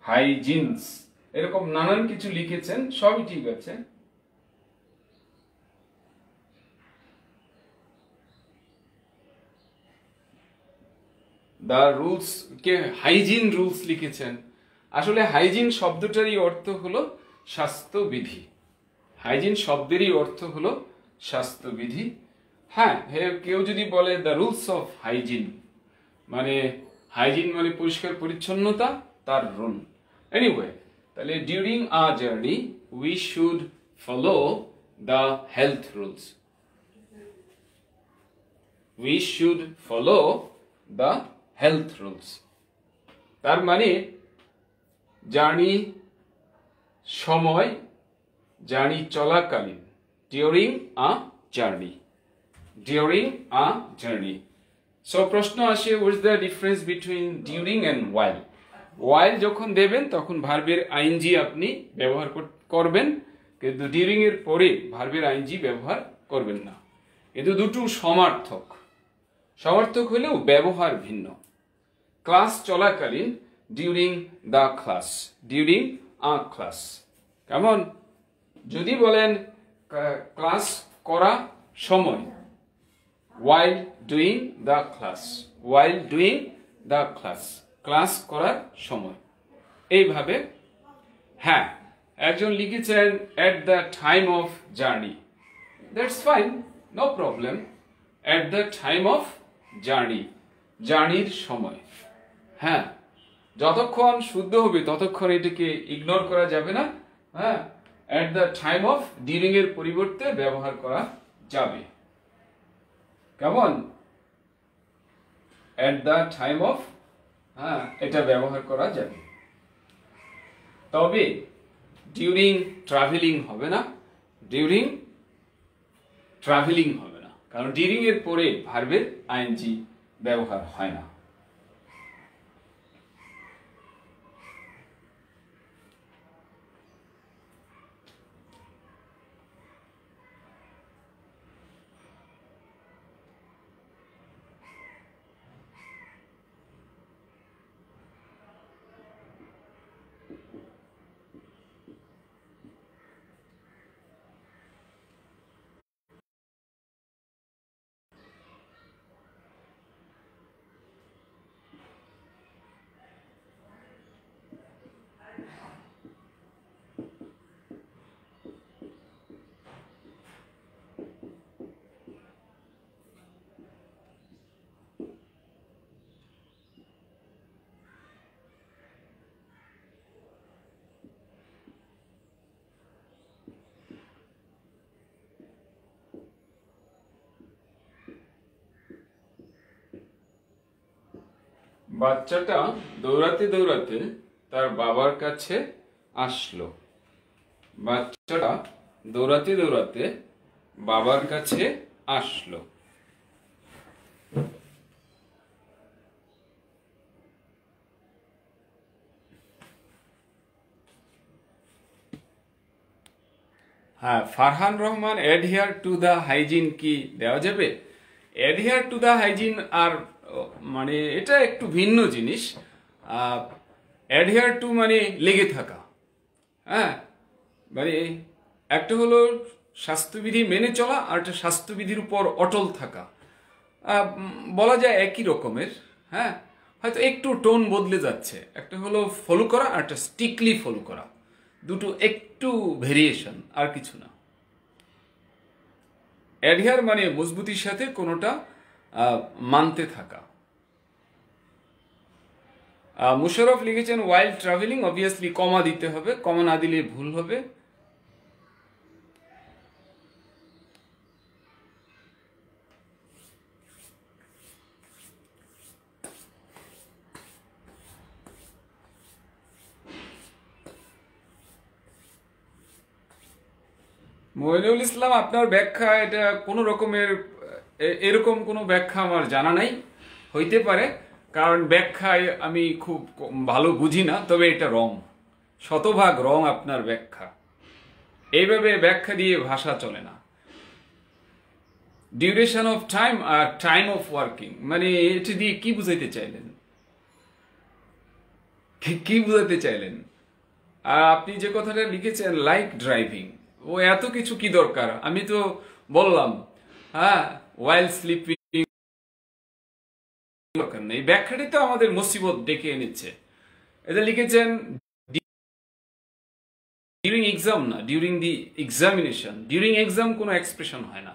হাইজিনস, এরকম নানান কিছু লিখেছেন, সবই ঠিক আছে। দা রুলস কে হাইজিন রুলস লিখেছেন। আসলে হাইজিন শব্দটারই অর্থ হলো স্বাস্থ্যবিধি, হাইজিন শব্দেরই অর্থ হলো স্বাস্থ্যবিধি। হ্যাঁ, কেউ যদি বলে দ্য রুলস অফ হাইজিন, মানে হাইজিন মানে পরিষ্কার পরিচ্ছন্নতা, তার রুল। এনিওয়ে, তাহলে during a journey we should follow the health rules. we should follow the health rules. তার মানে জার্নি সময়, জার্নি চলাকালীন, during a journey. During a journey. So প্রশ্ন আসে, what is the difference between during and while? While যখন দেবেন তখন ভার্বের আইএনজি আপনি ব্যবহার করবেন, কিন্তু ডিউরিং এর পরে ভার্বের আইএনজি ব্যবহার করবেন না। কিন্তু দুটো সমার্থক, সমার্থক হলেও ব্যবহার ভিন্ন। ক্লাস চলাকালীন during the class, during a class. কেমন? যদি বলেন ক্লাস করা সময়, while doing the class, while doing the class, class করার সময়। এইভাবে হ্যাঁ, একজন লিখেছেন at the time of journey, that's fine, no problem, at the time of journey, জার্নির সময়। হ্যাঁ, যতক্ষণ শুদ্ধ হবে ততক্ষণ এটাকে ইগনোর করা যাবে না। হ্যাঁ, at the time of, during এর পরিবর্তে ব্যবহার করা যাবে। কেমন? at the time of, হ্যাঁ, এটা ব্যবহার করা যাবে। তবে ডিউরিং ট্রাভেলিং হবে না, ডিউরিং ট্রাভেলিং হবে না, কারণ ডিউরিং এর পরে ভার্বের আইএনজি ব্যবহার হয় না। বাচ্চাটা দৌড়াতে দৌড়াতে তার বাবার কাছে আসলো। বাচ্চাটা দৌড়াতে দৌড়াতে বাবার কাছে আসলো। হ্যাঁ, Farhan Rahman, adhere to the hygiene কি দেওয়া যাবে? অ্যাডহিয়ার টু দ্য হাইজিন আর মানে এটা একটু ভিন্ন জিনিস। অ্যাডহিয়ার টু মানে লেগে থাকা। হ্যাঁ, মানে একটা হলো স্বাস্থ্যবিধি মেনে চলা, আর একটা স্বাস্থ্যবিধির উপর অটল থাকা। বলা যায় একই রকমের। হ্যাঁ, হয়তো একটু টোন বদলে যাচ্ছে। একটা হলো ফলো করা, আর একটা স্ট্রিক্টলি ফলো করা। দুটো একটু ভেরিয়েশন, আর কিছু না। অ্যাডহিয়ার মানে মজবুতির সাথে কোনোটা মানতে থাকা। মুশারফ লিখেছেন ওয়াইল ট্রাভেলিং, অবভিয়াসলি কমা দিতে হবে, কমা না দিলে ভুল হবে। মইনুল ইসলাম, আপনার ব্যাখ্যা এটা কোনো রকমের, এরকম কোনো ব্যাখ্যা আমার জানা নাই। হইতে পারে, কারণ ব্যাখ্যায় আমি খুব ভালো বুঝি না, তবে এটা রং, শতভাগ রং আপনার ব্যাখ্যা। এইভাবে ব্যাখ্যা দিয়ে ভাষা চলে না। ডিউরেশন অফ টাইম আর টাইম অফ ওয়ার্কিং, মানে এটা দিয়ে কি বুঝাইতে চাইলেন? কি বুঝাতে চাইলেন? আর আপনি যে কথাটা লিখেছেন লাইক ড্রাইভিং, ও এত কিছু কি দরকার? আমি তো বললাম, হ্যাঁ, ওয়াইল স্লিপিং দরকার নেই। ব্যাখ্যাটি তো আমাদের মুসিবত ডেকে এনেছে। এটা লিখেছেন ডিউরিং এক্সাম না, during the examination. During exam কোনো এক্সপ্রেশন হয় না,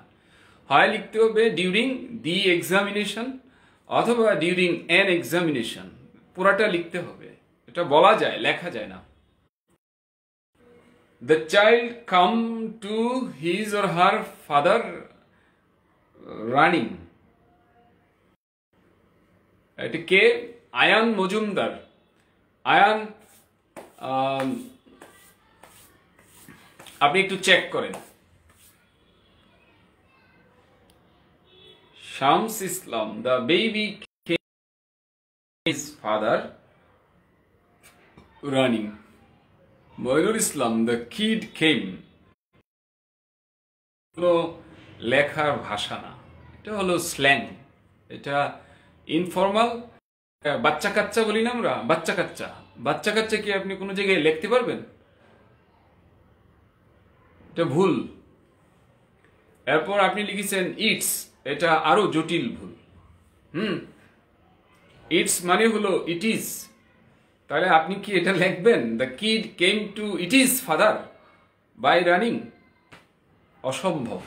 হয় লিখতে হবে ডিউরিং দি এক্সামিনেশন অথবা ডিউরিং অ্যান এক্সামিনেশন, পুরাটা লিখতে হবে। এটা বলা যায়, লেখা যায় না। The child come to his or her father running. এটা কে? আয়ান মজুমদার। আয়ান, আপনি একটু চেক করেন। Shams Islam, the baby his father running. Moinul Islam, the kid came. লেখার ভাষা না, এটা হলো স্ল্যাং, এটা ইনফর্মাল। বাচ্চা কাচ্চা বলি না আমরা, বাচ্চা কাচ্চা। বাচ্চা কাচ্চা কি আপনি কোনো জায়গায় লিখতে পারবেন? এটা ভুল। এরপর আপনি লিখেছেন ইটস, এটা আরো জটিল ভুল। ইটস মানে হলো ইট ইজ, তাহলে আপনি কি এটা লিখবেন the kid came to it is father by running? অসম্ভব,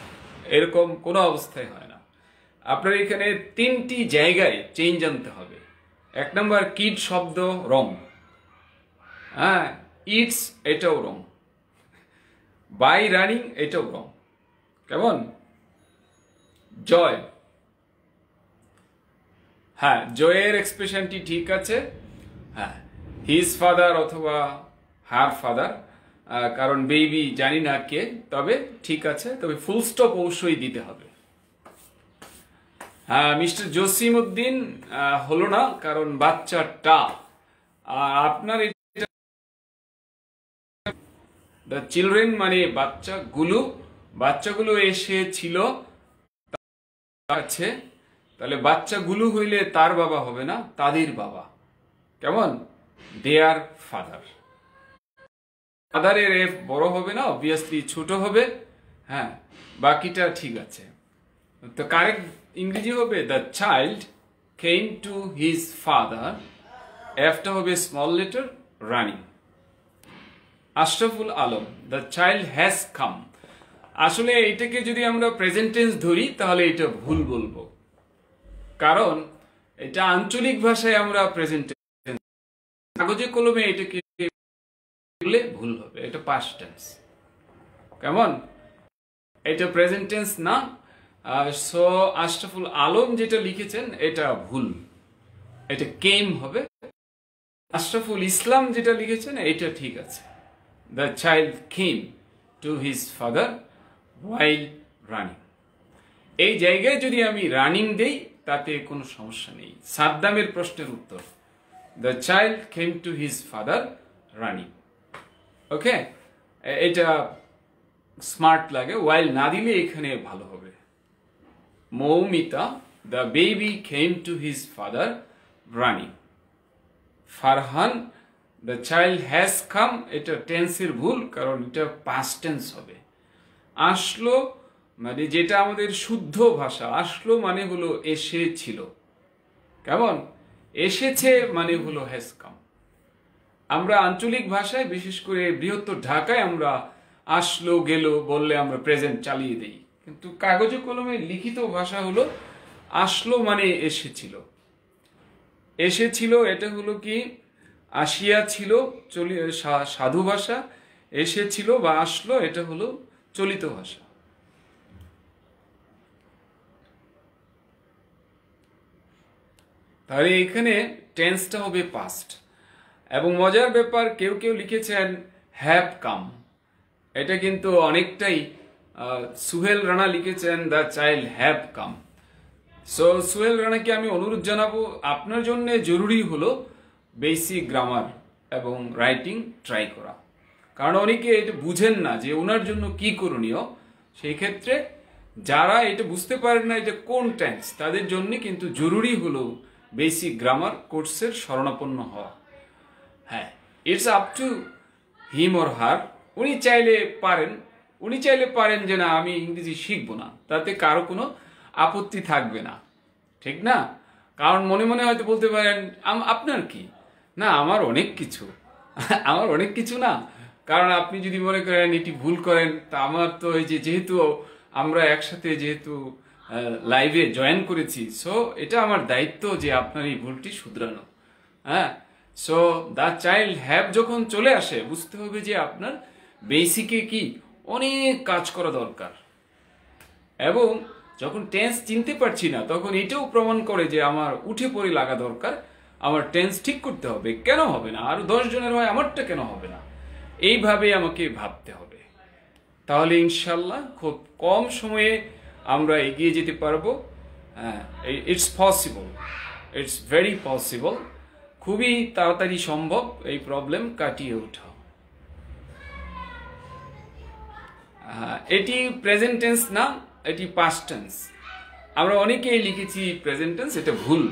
এরকম কোনো অবস্থায় হয় না। আপনার এখানে 3টি জায়গায় চেঞ্জ আনতে হবে। 1 নম্বর, কিড শব্দ রং, হ্যাঁ, ইটস এটাও রং, বাই রানিং এটাও রং। কেমন? জয়, হ্যাঁ, জয়ের এক্সপ্রেশনটি ঠিক আছে, হ্যাঁ, হিজ ফাদার অথবা হার ফাদার, কারণ বেবি জানি না কে, তবে ঠিক আছে, তবে ফুল স্টপ অবশ্যই দিতে হবে। হ্যাঁ, মিস্টার জসিম উদ্দিন হলো না, কারণ বাচ্চাটা, আপনার দ্য চিলড্রেন মানে বাচ্চাগুলো, বাচ্চাগুলো এসেছিল আছে, তাহলে বাচ্চাগুলো হইলে তার বাবা হবে না, তাদের বাবা। কেমন? Their father. ফাদারের এফ বড় হবে না, অবভিয়াসলি ছোট হবে। হ্যাঁ, বাকিটা ঠিক আছে। তো কারেক্ট ইংরেজি হবে the child came to his father, এফটা হবে small letter, running. Ashraful Alam, the child has come. আসলে এটাকে যদি আমরা প্রেজেন্ট টেন্স ধরি তাহলে এটা ভুল বলবো, কারণ এটা আঞ্চলিক ভাষায় আমরা প্রেজেন্ট টেন্স, কাগজে কলমে এটাকে ভুল হবে, এটা পাস্ট টেন্স। কেমন? এটা প্রেজেন্ট টেন্স না। সো আশরাফুল আলম যেটা লিখেছেন এটা ভুল, এটা কেম হবে। আশরাফুল ইসলাম যেটা লিখেছেন এটা ঠিক আছে, the child came to his father while running। এই জায়গায় যদি আমি রানিং দেই তাতে কোনো সমস্যা নেই। সাদ্দামের প্রশ্নের উত্তর, the child came to his father running. Okay, এটা স্মার্ট লাগে, ওয়াইল না দিলে এখানে ভালো হবে। Moumita, the baby came to his father running. Farhan, the child has come, এটা টেন্সের ভুল, কারণ এটা পাস্ট টেন্স হবে। আসলো মানে যেটা আমাদের শুদ্ধ ভাষা, আসলো মানে হলো এসেছিল। কেমন? এসেছে মানে হলো হ্যাজ কাম। আমরা আঞ্চলিক ভাষায়, বিশেষ করে বৃহত্তর ঢাকায়, আমরা আসলো গেল বললে আমরা প্রেজেন্ট চালিয়ে দেই, কিন্তু কাগজে কলমে লিখিত ভাষা হলো আসলো মানে এসেছিল। এসেছিল এটা হলো কি আসিয়া ছিল, সাধু ভাষা। এসেছিল বা আসলো এটা হলো চলিত ভাষা। তাহলে এখানে টেন্সটা হবে পাস্ট। এবং মজার ব্যাপার, কেউ কেউ লিখেছেন হ্যাভ কাম, এটা কিন্তু অনেকটাই সুহেল রানা লিখেছেন the child have come. So Suhel রানাকে আমি অনুরোধ জানাবো, আপনার জন্য জরুরি হলো বেসিক গ্রামার এবং রাইটিং ট্রাই করা, কারণ অনেকে এটা বুঝেন না যে ওনার জন্য কি করণীয়। সেই ক্ষেত্রে যারা এটা বুঝতে পারেন না এটা কোন টেন্স, তাদের জন্য কিন্তু জরুরি হলো বেসিক গ্রামার কোর্সের শরণাপন্ন হওয়া। হ্যাঁ, it's up to him or her. উনি চাইলে পারেন যে না আমি ইংরেজি শিখবো না, তাতে কারো কোনো আপত্তি থাকবে না, ঠিক না? কারণ মনে মনে হয়তো বলতে পারেন আপনার কি, না আমার অনেক কিছু না। কারণ আপনি যদি মনে করেন এটি ভুল করেন, তা আমার তো এই যেহেতু আমরা একসাথে যেহেতু লাইভে জয়েন করেছি, সো এটা আমার দায়িত্ব যে আপনার এই ভুলটি শুধরানো। হ্যাঁ, সো দ্য চাইল্ড হ্যাভ যখন চলে আসে, বুঝতে হবে যে আপনার বেসিকে কি অনেক কাজ করা দরকার। এবং যখন টেন্স চিনতে পারছি না তখন এটাও প্রমাণ করে যে আমার উঠে পড়ে লাগা দরকার, আমার টেন্স ঠিক করতে হবে। কেন হবে না? আরো 10 জনের হয়, আমারটা কেন হবে না? এইভাবে আমাকে ভাবতে হবে। তাহলে ইনশাল্লাহ খুব কম সময়ে আমরা এগিয়ে যেতে পারবো। It's possible, it's very possible. খুবই তাড়াতাড়ি সম্ভব এই প্রবলেম কাটিয়ে ওঠা। এটি প্রেজেন্ট টেন্স না, এটি পাস্ট টেন্স। আমরা অনেকেই লিখেছি প্রেজেন্ট টেন্স, এটা ভুল।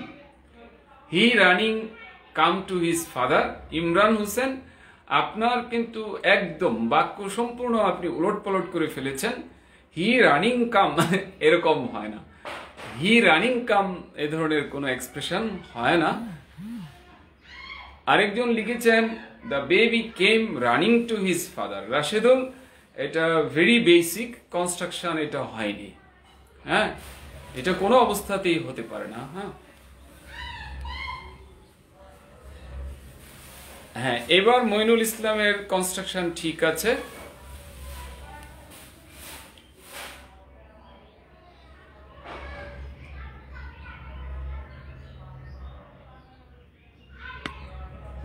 He running came to his father. Imran Hossain, আপনার কিন্তু একদম বাক্য সম্পূর্ণ আপনি উলটপালট করে ফেলেছেন। হি রানিং কাম এরকম হয় না। হি রানিং কাম এ ধরনের কোনো এক্সপ্রেশন হয় না। আরেকজন লিখেছেন the baby came running two his father. Rashedul, এটা ভেরি বেসিক কনস্ট্রাকশন, এটা হয়নি। হ্যাঁ, এটা কোনো অবস্থাতেই হতে পারে না। হ্যাঁ, এবার মইনুল ইসলামের কনস্ট্রাকশন ঠিক আছে।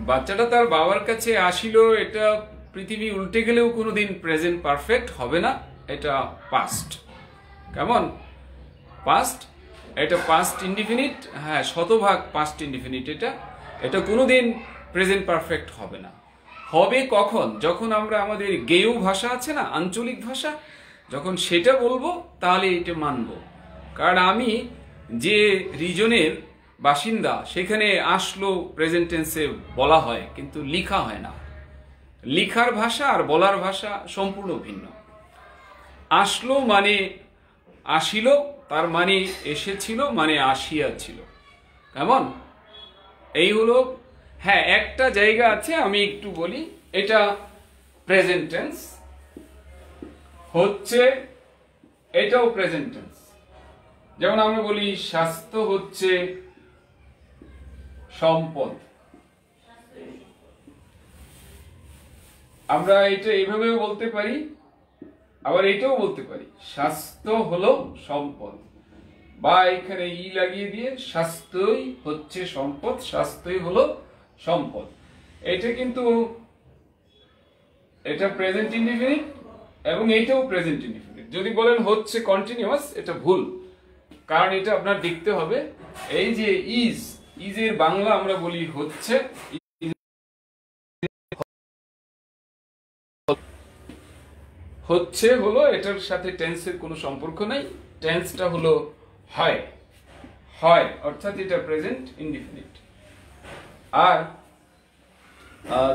বাচ্চাটা তার বাবার কাছে আসিল, এটা পৃথিবী উল্টে গেলেও কোনোদিন প্রেজেন্ট পারফেক্ট হবে না, এটা পাস্ট। কেমন? পাস্ট, এটা পাস্ট ইনডিফিনিট। হ্যাঁ, শতভাগ পাস্ট ইনডিফিনিট। এটা কোনোদিন প্রেজেন্ট পারফেক্ট হবে না। হবে কখন? যখন আমরা আমাদের গেয় ভাষা আছে না, আঞ্চলিক ভাষা, যখন সেটা বলবো তাহলে এটা মানব। কারণ আমি যে রিজনের বাসিন্দা সেখানে আসলো প্রেজেন্ট টেন্সে বলা হয়, কিন্তু লিখা হয় না। লিখার ভাষা আর বলার ভাষা সম্পূর্ণ ভিন্ন। আসলো মানে আসিল, তার মানে এসেছিল, মানে আসিয়াছিল। কেমন? এই হলো। হ্যাঁ, একটা জায়গা আছে আমি একটু বলি, এটা প্রেজেন্ট টেন্স হচ্ছে, এটাও প্রেজেন্ট টেন্স। যেমন আমরা বলি স্বাস্থ্য হচ্ছে সম্পদ। আমরা এটা এইভাবেও বলতে পারি, আবার এটাও বলতে পারি স্বাস্থ্য হলো সম্পদ, বা এখানে ই লাগিয়ে দিয়ে স্বাস্থ্যই হচ্ছে সম্পদ, স্বাস্থ্যই হলো সম্পদ। এটা কিন্তু এটা প্রেজেন্ট ইনডিফিনিট এবং এইটাও প্রেজেন্ট ইনডিফিনিট। যদি বলেন হচ্ছে কন্টিনিউয়াস, এটা ভুল। কারণ এটা আপনার দেখতে হবে, এই যে ইজের বাংলা আমরা বলি হচ্ছে, হচ্ছে হলো, এটার সাথে টেন্সের কোনো সম্পর্ক নাই। টেন্সটা হলো হয়, হয়, অর্থাৎ এটা প্রেজেন্ট ইনডিফিনিট। আর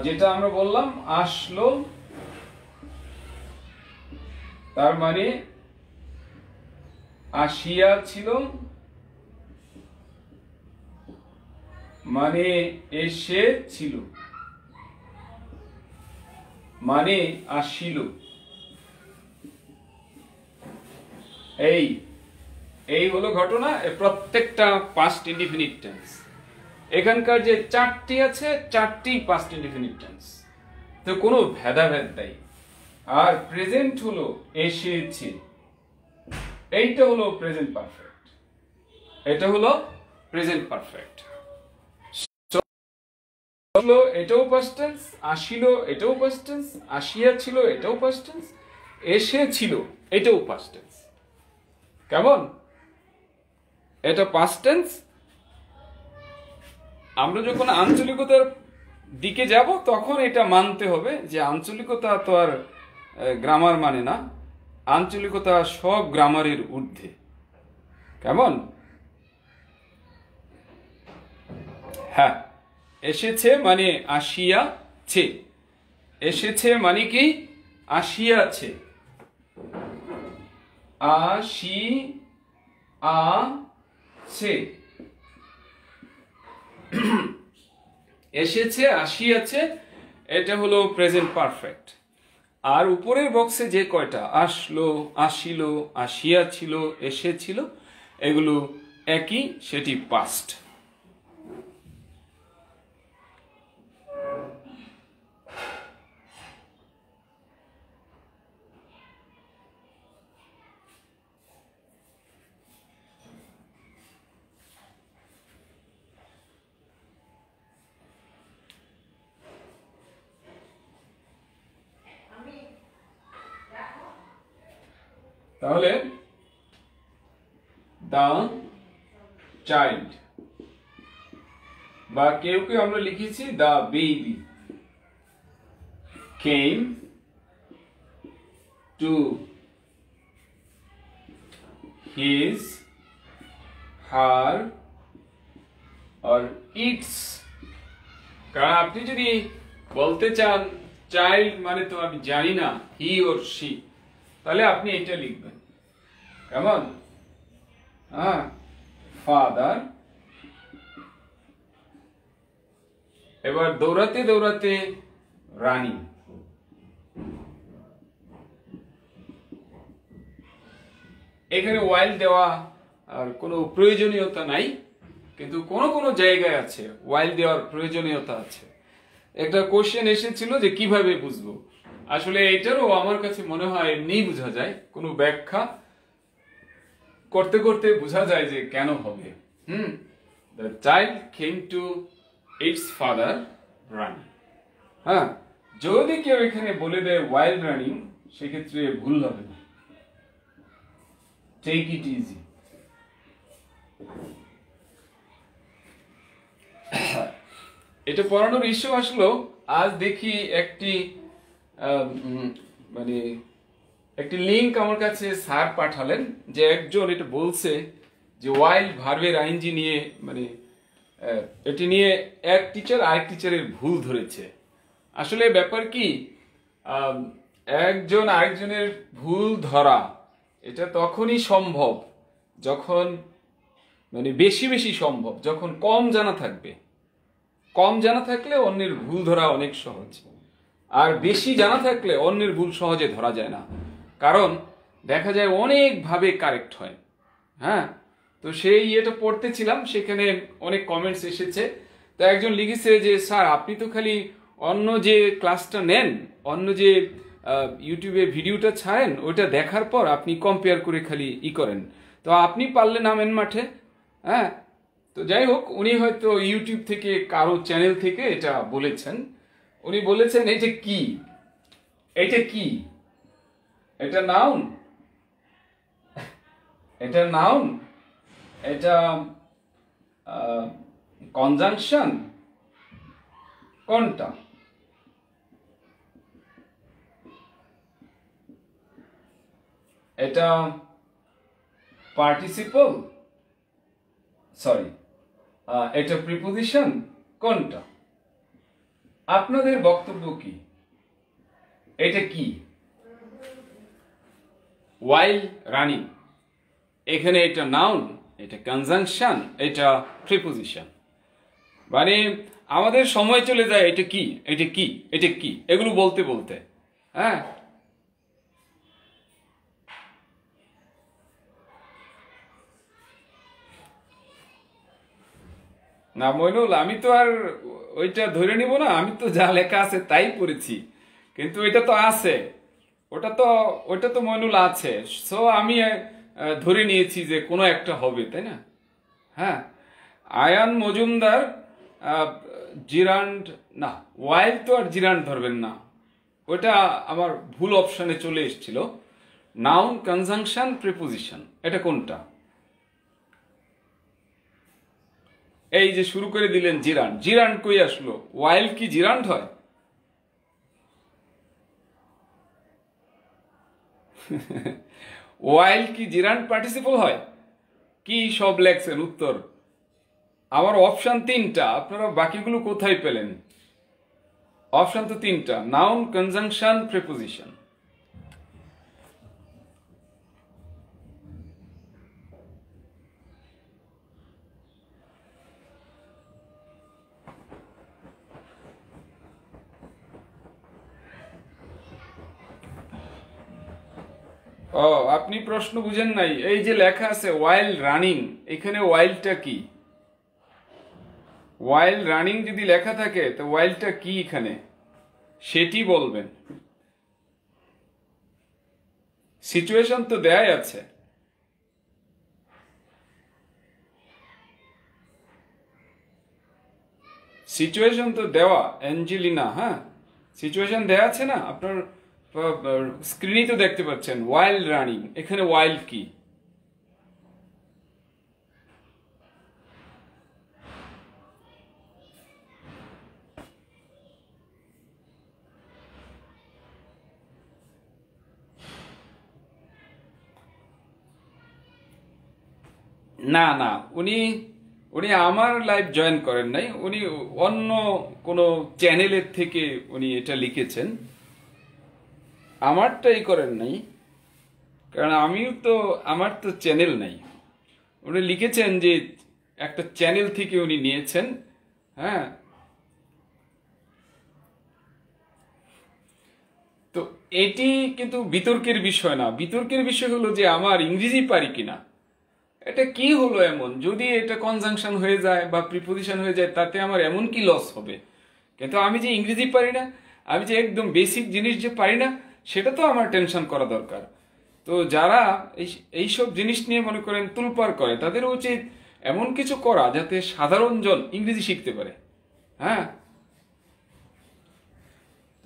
যেটা আমরা বললাম আসলো, তার মানে আসিয়া ছিল, মানে এসেছিল, মানে আসিল। এই হলো ঘটনা। প্রত্যেকটা পাস্ট ইনডিফিনিট টেন্স। এখানকার যে চারটি আছে, চারটি পাস্ট ইনডিফিনিট টেন্স, তো কোনো ভেদাভেদ নাই। আর প্রেজেন্ট হলো এসেছে, এইটা হলো প্রেজেন্ট পারফেক্ট, এটা হলো প্রেজেন্ট পারফেক্ট। এটাও পাস্ট টেন্স, আসিল এটাও পাস্ট টেন্স, আসিয়া ছিল এটাও পাস্ট টেন্স, এসেছিল এটাও পাস্ট টেন্স। কেমন? এটা পাস্ট টেন্স। আমরা যখন আঞ্চলিকতার দিকে যাব তখন এটা মানতে হবে যে আঞ্চলিকতা তো আর গ্রামার মানে না, আঞ্চলিকতা সব গ্রামারের ঊর্ধ্বে। কেমন? হ্যাঁ, এসেছে মানে আসিয়াছে, এসেছে মানে কি আসিয়াছে, আসিয়াছে, এসেছে আসিয়াছে, এটা হলো প্রেজেন্ট পারফেক্ট। আর উপরের বক্সে যে কয়টা আসলো, আসিল, আসিয়াছিল, এসেছিল, এগুলো একই, সেটি পাস্ট। তাহলে the child, বা কেউ কেউ আমরা লিখেছি the baby came to his, her or its। কারণ আপনি যদি বলতে চান চাইল্ড মানে তো আমি জানি না হি অর শি, তাহলে আপনি এটা লিখবেন কেমন, ফাদার। এবার দৌড়াতে দৌড়াতে রানী, এখানে ওয়াইল দেওয়া আর কোনো প্রয়োজনীয়তা নাই, কিন্তু কোনো কোনো জায়গায় আছে ওয়াইল দেওয়ার প্রয়োজনীয়তা আছে। একটা কোশ্চেন এসেছিল যে কিভাবে বুঝবো, আসলে এটারও আমার কাছে মনে হয় এমনি বোঝা যায়, কোনো ব্যাখ্যা করতে করতে বোঝা যায় যে কেন হবে। The child came to its father running. হ্যাঁ, যদি কেউ এখানে বলে দেয় ওয়াইল রানিং, সেক্ষেত্রে ভুল হবে না, টেক ইট ইজি। এটা পড়ানোর ইস্যু আসলো, আজ দেখি একটি মানে একটি লিংক আমার কাছে স্যার পাঠালেন, যে একজন এটা বলছে যে ওয়াইল ভার্বের আইনজি নিয়ে মানে এটি নিয়ে এক টিচার আরেক টিচারের ভুল ধরেছে। আসলে ব্যাপার কি, একজন আরেকজনের ভুল ধরা এটা তখনই সম্ভব যখন মানে বেশি বেশি সম্ভব, যখন কম জানা থাকবে। কম জানা থাকলে অন্যের ভুল ধরা অনেক সহজ, আর বেশি জানা থাকলে অন্যের ভুল সহজে ধরা যায় না, কারণ দেখা যায় অনেকভাবে কারেক্ট হয়। হ্যাঁ, তো সেই ইয়েটা পড়তেছিলাম, সেখানে অনেক কমেন্টস এসেছে। তো একজন লিখেছে যে স্যার আপনি তো খালি অন্য যে ক্লাসটা নেন, অন্য যে ইউটিউবে ভিডিওটা ছাড়েন, ওইটা দেখার পর আপনি কম্পেয়ার করে খালি করেন, তো আপনি পারলে নামেন মাঠে। হ্যাঁ, তো যাই হোক, উনি হয়তো ইউটিউব থেকে কারো চ্যানেল থেকে এটা বলেছেন। উনি বলেছেন এটা কি, এটা কি, এটা নাউন, এটা নাউন, এটা কনজাংশন, কোনটা? এটা পার্টিসিপল, সরি এটা প্রিপোজিশন, কোনটা? আপনাদের বক্তব্য কি, এটা কি? ওয়াইল রানিং, এখানে এটা নাউন, এটা কনজাংশন, এটা প্রিপোজিশন। মানে আমাদের সময় চলে যায় এটা কি, এটা কি, এটা কি, এগুলো বলতে বলতে। হ্যাঁ, না মইনুল, আমি তো আর ওইটা ধরে নিব না, আমি তো যা লেখা আছে তাই পড়েছি, কিন্তু এটা তো আছে, ওটা তো মইনুল আছে, সো আমি ধরে নিয়েছি যে কোনো একটা হবে, তাই না? হ্যাঁ, আয়ান মজুমদার জিরান্ড, না ওয়াইল তো আর জিরান্ড ধরবেন না, ওটা আমার ভুল অপশনে চলে এসেছিল। নাউন, কনজাংশন, প্রিপোজিশন, এটা কোনটা? এই যে শুরু করে দিলেন জিরান্ড, জিরান্ড কই আসলো? ওয়াইল কি জিরান্ড হয়? ওয়াইল কি জিরান্ড পার্টিসিপল হয়? কি সব লেখছেন উত্তর? আমার অপশন 3টা, আপনারা বাকিগুলো কোথায় পেলেন? অপশন তো 3টা, নাউন, কনজাংশন, প্রিপোজিশন। ও, আপনি প্রশ্ন বুঝেন নাই। এই যে লেখা আছে ওয়াইল রানিং, এখানে ওয়াইলটা কি? ওয়াইল রানিং যদি লেখা থাকে তো ওয়াইলটা কি এখানে সেটি বলবেন। সিচুয়েশন তো দেয়াই আছে। সিচুয়েশন তো দেওয়া, অ্যাঞ্জেলিনা। হ্যাঁ, সিচুয়েশন দেয়া আছে না আপনার স্ক্রিনেই তো দেখতে পাচ্ছেন ওয়াইল রানিং, এখানে ওয়াইল কি? না না, উনি উনি আমার লাইভ জয়েন করেন নাই, উনি অন্য কোনো চ্যানেলের থেকে উনি এটা লিখেছেন, আমারটাই করেন নাই, কারণ আমার তো চ্যানেল নাই। উনি লিখেছেন যে একটা চ্যানেল থেকে উনি নিয়েছেন। হ্যাঁ, তো এটি কিন্তু বিতর্কের বিষয় না। বিতর্কের বিষয় হলো যে আমার ইংরেজি পারি কিনা। এটা কি হলো এমন? যদি এটা কনজাংশন হয়ে যায় বা প্রিপোজিশন হয়ে যায়, তাতে আমার এমন কি লস হবে? কিন্তু আমি যে ইংরেজি পারি না, আমি যে একদম বেসিক জিনিস যে পারি না, সেটা তো আমার টেনশন করা দরকার। তো যারা এইসব জিনিস নিয়ে মনে করেন তুলপার করে, তাদের উচিত এমন কিছু করা যাতে সাধারণ জন ইংরেজি শিখতে পারে। হ্যাঁ,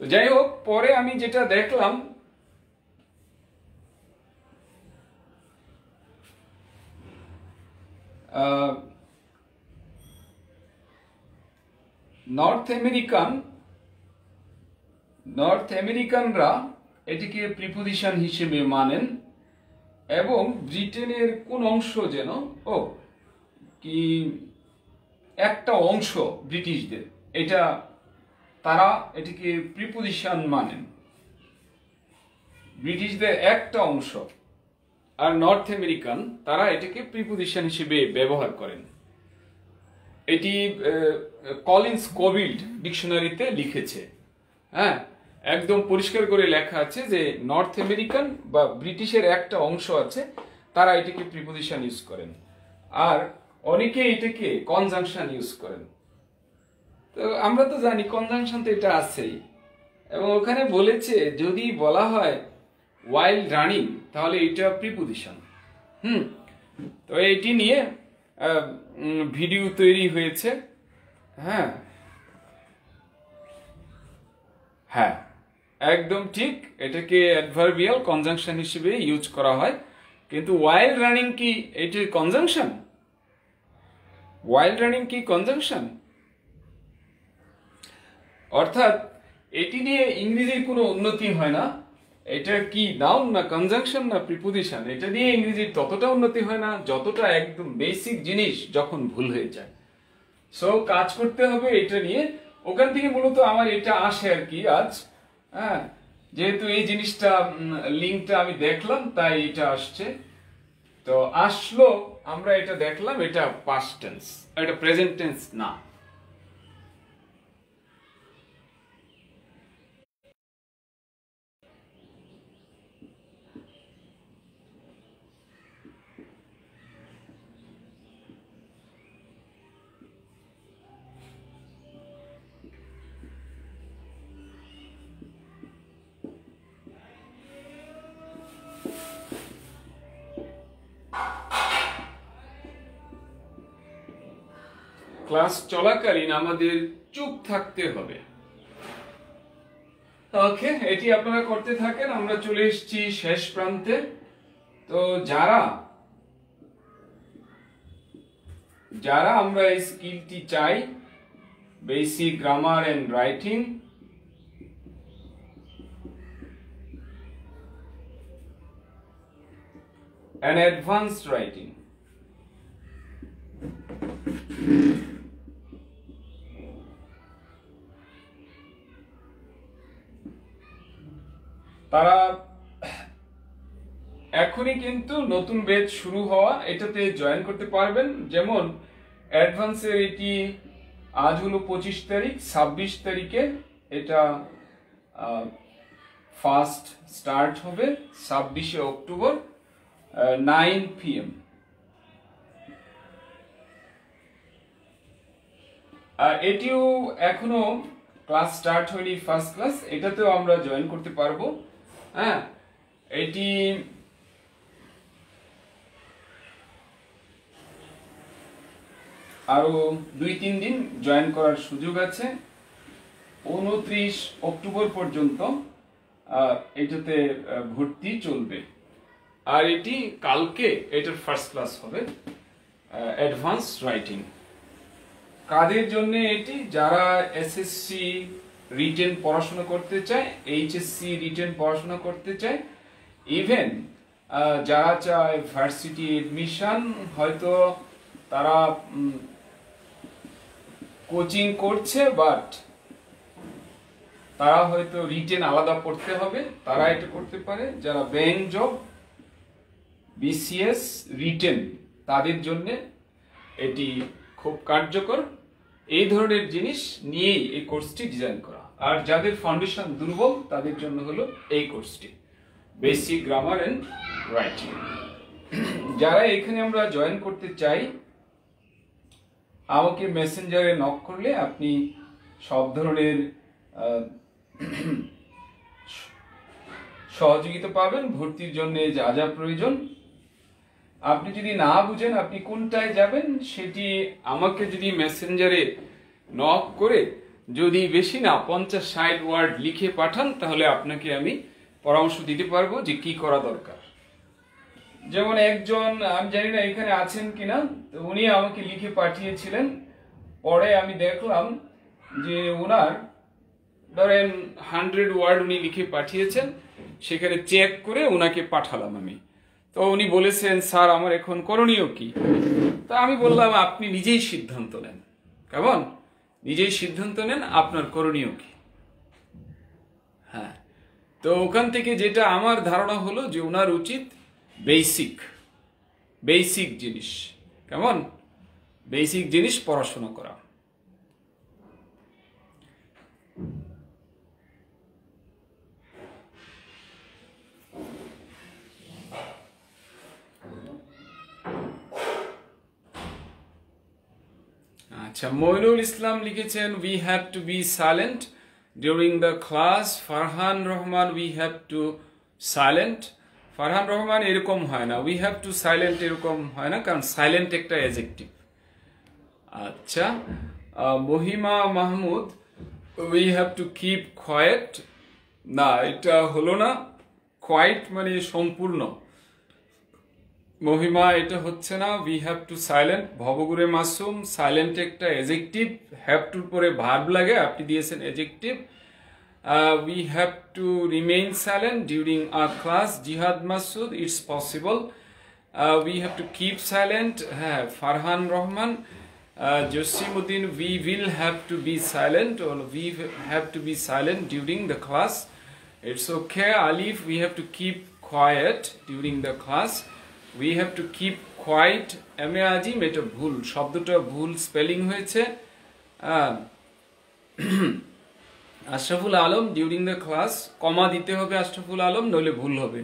তো যাই হোক, পরে আমি যেটা দেখলাম, নর্থ আমেরিকানরা এটিকে প্রিপোজিশন হিসেবে মানেন, এবং ব্রিটেনের কোন অংশ যেন কি একটা অংশ ব্রিটিশদের, তারা এটিকে প্রিপোজিশন মানেন, ব্রিটিশদের একটা অংশ। আর নর্থ আমেরিকান তারা এটাকে প্রিপোজিশন হিসেবে ব্যবহার করেন। এটি কলিন্স কোভিল্ড ডিকশনারিতে লিখেছে। হ্যাঁ, একদম পরিষ্কার করে লেখা আছে যে নর্থ আমেরিকান বা ব্রিটিশের একটা অংশ আছে, তারা এটাকে প্রিপোজিশন ইউজ করেন, আর অনেকে এটাকে কনজাংশন ইউজ করেন। তো আমরা তো জানি কনজাংশন তো এটা আছেই, এবং ওখানে বলেছে যদি বলা হয় ওয়াইল রানিং, তাহলে এটা প্রিপোজিশন। তো এটি নিয়ে ভিডিও তৈরি হয়েছে। হ্যাঁ হ্যাঁ, একদম ঠিক, এটাকে অ্যাডভার্বিয়াল কনজাংশন হিসেবে ইউজ করা হয়। কিন্তু ওয়াইল রানিং কি এটি কনজাংশন? ওয়াইল রানিং কি কনজাংশন? অর্থাৎ এটি নিয়ে ইংরেজির কোনো উন্নতি হয় না। এটা কি নাউন না কনজাংশন না প্রিপোজিশন, এটা নিয়ে ইংরেজির ততটা উন্নতি হয় না যতটা একদম বেসিক জিনিস যখন ভুল হয়ে যায়। সো কাজ করতে হবে এটা নিয়ে। ওখান থেকে মূলত আমার এটা আসে আর কি আজ। হ্যাঁ, যেহেতু এই জিনিসটা লিঙ্কটা আমি দেখলাম, তাই এটা আসছে। তো আসলো, আমরা এটা দেখলাম, এটা পাস্ট টেন্স, এটা প্রেজেন্ট টেন্স না। ক্লাস চলাকালীন আমাদের চুপ থাকতে হবে। ওকে, এটি আপনারা করতে থাকেন, আমরা চলে এসেছি শেষ প্রান্তে। তো যারা আমরা এই স্কিলটি চাই, basic grammar and writing, and advanced writing, তারা এখনই কিন্তু নতুন ব্যাচ শুরু হওয়া এটাতে জয়েন করতে পারবেন। যেমন অ্যাডভান্সের এটি আজ হলো 25 তারিখ, 26 তারিখে এটা ফার্স্ট স্টার্ট হবে, 26শে অক্টোবর 9 PM। এটিও এখনো ক্লাস স্টার্ট হয়নি, ফার্স্ট ক্লাস, এটাতেও আমরা জয়েন করতে পারবো। হ্যাঁ, এটি আরো 2-3 দিন জয়েন করার সুযোগ আছে, 29 অক্টোবর পর্যন্ত এটাতে ভর্তি চলবে। আর এটি কালকে এটার ফার্স্ট ক্লাস হবে, অ্যাডভান্স রাইটিং। কাদের জন্য এটি? যারা এসএসসি রিটেন পড়াশোনা করতে চায়, এইচএসসি রিটেন পড়াশোনা করতে চায়, ইভেন যারা চায় ভার্সিটি এডমিশন, হয়তো তারা কোচিং করছে বাট তারা হয়তো রিটেন আলাদা পড়তে হবে, তারা এটা করতে পারে। যারা ব্যাংক জব, বিসিএস রিটেন, তাদের জন্য এটি খুব কার্যকর। এই ধরনের জিনিস নিয়েই এই কোর্সটি ডিজাইন করা। আর যাদের ফাউন্ডেশন দুর্বল তাদের জন্য হলো এই কোর্সটি, বেসিক গ্রামার এন্ড রাইটিং। যারা এখানে আমরা জয়েন করতে চাই, আমাকে মেসেঞ্জারে নক করলে আপনি সব ধরনের সহযোগিতা পাবেন। ভর্তির জন্য যা যা প্রয়োজন, আপনি যদি না বুঝেন আপনি কোনটায় যাবেন, সেটি আমাকে যদি মেসেঞ্জারে নক করে যদি বেশি না 50-60 ওয়ার্ড লিখে পাঠান, তাহলে আপনাকে আমি পরামর্শ দিতে পারবো যে কি করা দরকার। যেমন একজন, আমি জানি না এখানে আছেন কিনা, তো উনি আমাকে লিখে পাঠিয়েছিলেন। পরে আমি দেখলাম যে ওনার ধরেন 100 ওয়ার্ড উনি লিখে পাঠিয়েছেন, সেখানে চেক করে ওনাকে পাঠালাম আমি। তো উনি বলেছেন, স্যার আমার এখন করণীয় কি? তা আমি বললাম, আপনি নিজেই সিদ্ধান্ত নেন। কেমন? নিজেই সিদ্ধান্ত নেন আপনার করণীয় কি। হ্যাঁ, তো ওখান থেকে যেটা আমার ধারণা হলো যে ওনার উচিত বেসিক জিনিস, কেমন, বেসিক জিনিস পড়াশোনা করা। আচ্ছা, মইনুল ইসলাম লিখেছেন, we have to be silent during the class. Farhan Rahman, we have to silent. Farhan Rahman, এরকম হয় না, we have to silent এরকম হয় না, কারণ সাইলেন্ট একটা অ্যাডজেক্টিভ। আচ্ছা, মহিমা Mahmud, we have to keep quiet, না এটা হলো না। কোয়াইট মানে সম্পূর্ণ, মহিমা এটা হচ্ছে না। we have to silent, Bhoboghure Masum, silent একটা অ্যাডজেক্টিভ, হ্যাভ টুর পরে ভার্ব লাগে, আপনি দিয়েছেন adjective. we have to remain silent during our class, জিহাদ Masud, it's possible. we have to keep silent, হ্যাঁ Farhan Rahman. Jasimuddin, we will have to be silent, or we have to be silent during the class, it's okay. Alif, we have to keep quiet during the class, we have to keep quiet. M A Azim, এটা ভুল, শব্দটা ভুল spelling হয়েছে। Ashraful Alam, during the class, comma দিতে হবে আশরাফুল আলম, নইলে ভুল হবে।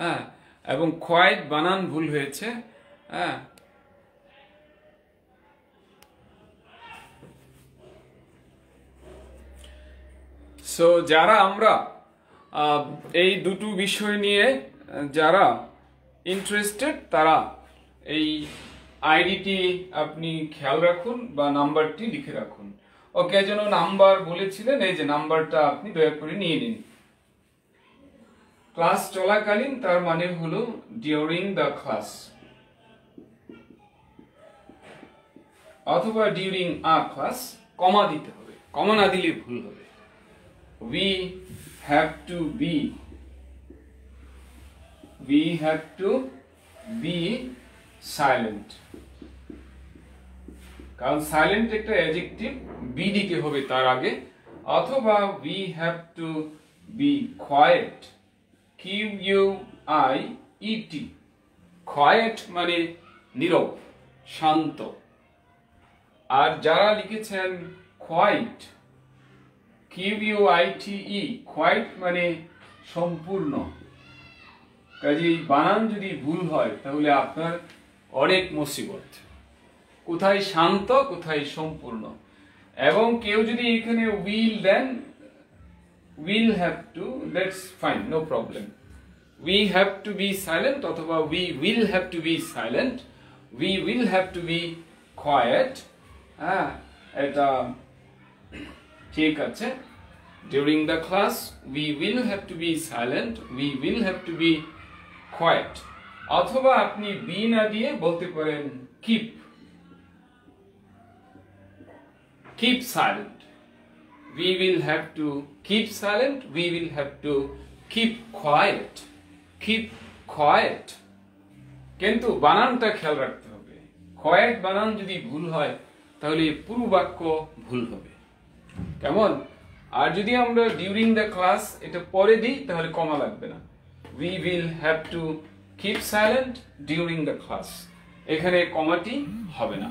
হ্যাঁ, এবং কোয়াইট বানান ভুল হয়েছে। হ্যাঁ, সো যারা আমরা এই দুটো বিষয় নিয়ে যারা ইন্টারেস্টেড, তারা এই আইডিটি আপনি খেয়াল রাখুন বা নাম্বারটি লিখে রাখুন। ওকে, যেন নাম্বার বলেছিলেন, এই যে নাম্বারটা আপনি দয়া করে নিয়ে নিন। ক্লাস চলাকালীন, তার মানে হলো ডিউরিং দ্য ক্লাস, অথবা ডিউরিং আ ক্লাস, কমা দিতে হবে, কমা না দিলে ভুল হবে। we have to be silent, কারণ সাইলেন্ট একটা অ্যাডজেক্টিভ, বি দিতে হবে তার আগে। অথবা we have to be quiet, QUIET, quiet মানে নীরব, শান্ত। আর যারা লিখেছেন quite, QUITE, quite মানে সম্পূর্ণ। কাজেই বানান যদি ভুল হয় তাহলে আপনার অনেক মুসিবত, কোথায় শান্ত কোথায় সম্পূর্ণ। এবং কেউ যদি এখানে will then, will have to, that's fine, no problem. we have to be silent অথবা we will have to be silent, we will have to be quiet। হ্যাঁ, এটা ঠিক আছে। during the class we will have to be silent, we will have to be quiet. অথবা আপনি be না দিয়ে বলতে পারেন keep silent. We will have to keep silent, we will have to keep quiet. Keep quiet. কিন্তু বানানটা খেয়াল রাখতে হবে। quiet বানান যদি ভুল হয় তাহলে পুরো বাক্য ভুল হবে। কেমন? আর যদি আমরা during the class এটা পরে দিই তাহলে কমা লাগবে না। We will have to keep silent during the class. এখানে কমাটি হবে না।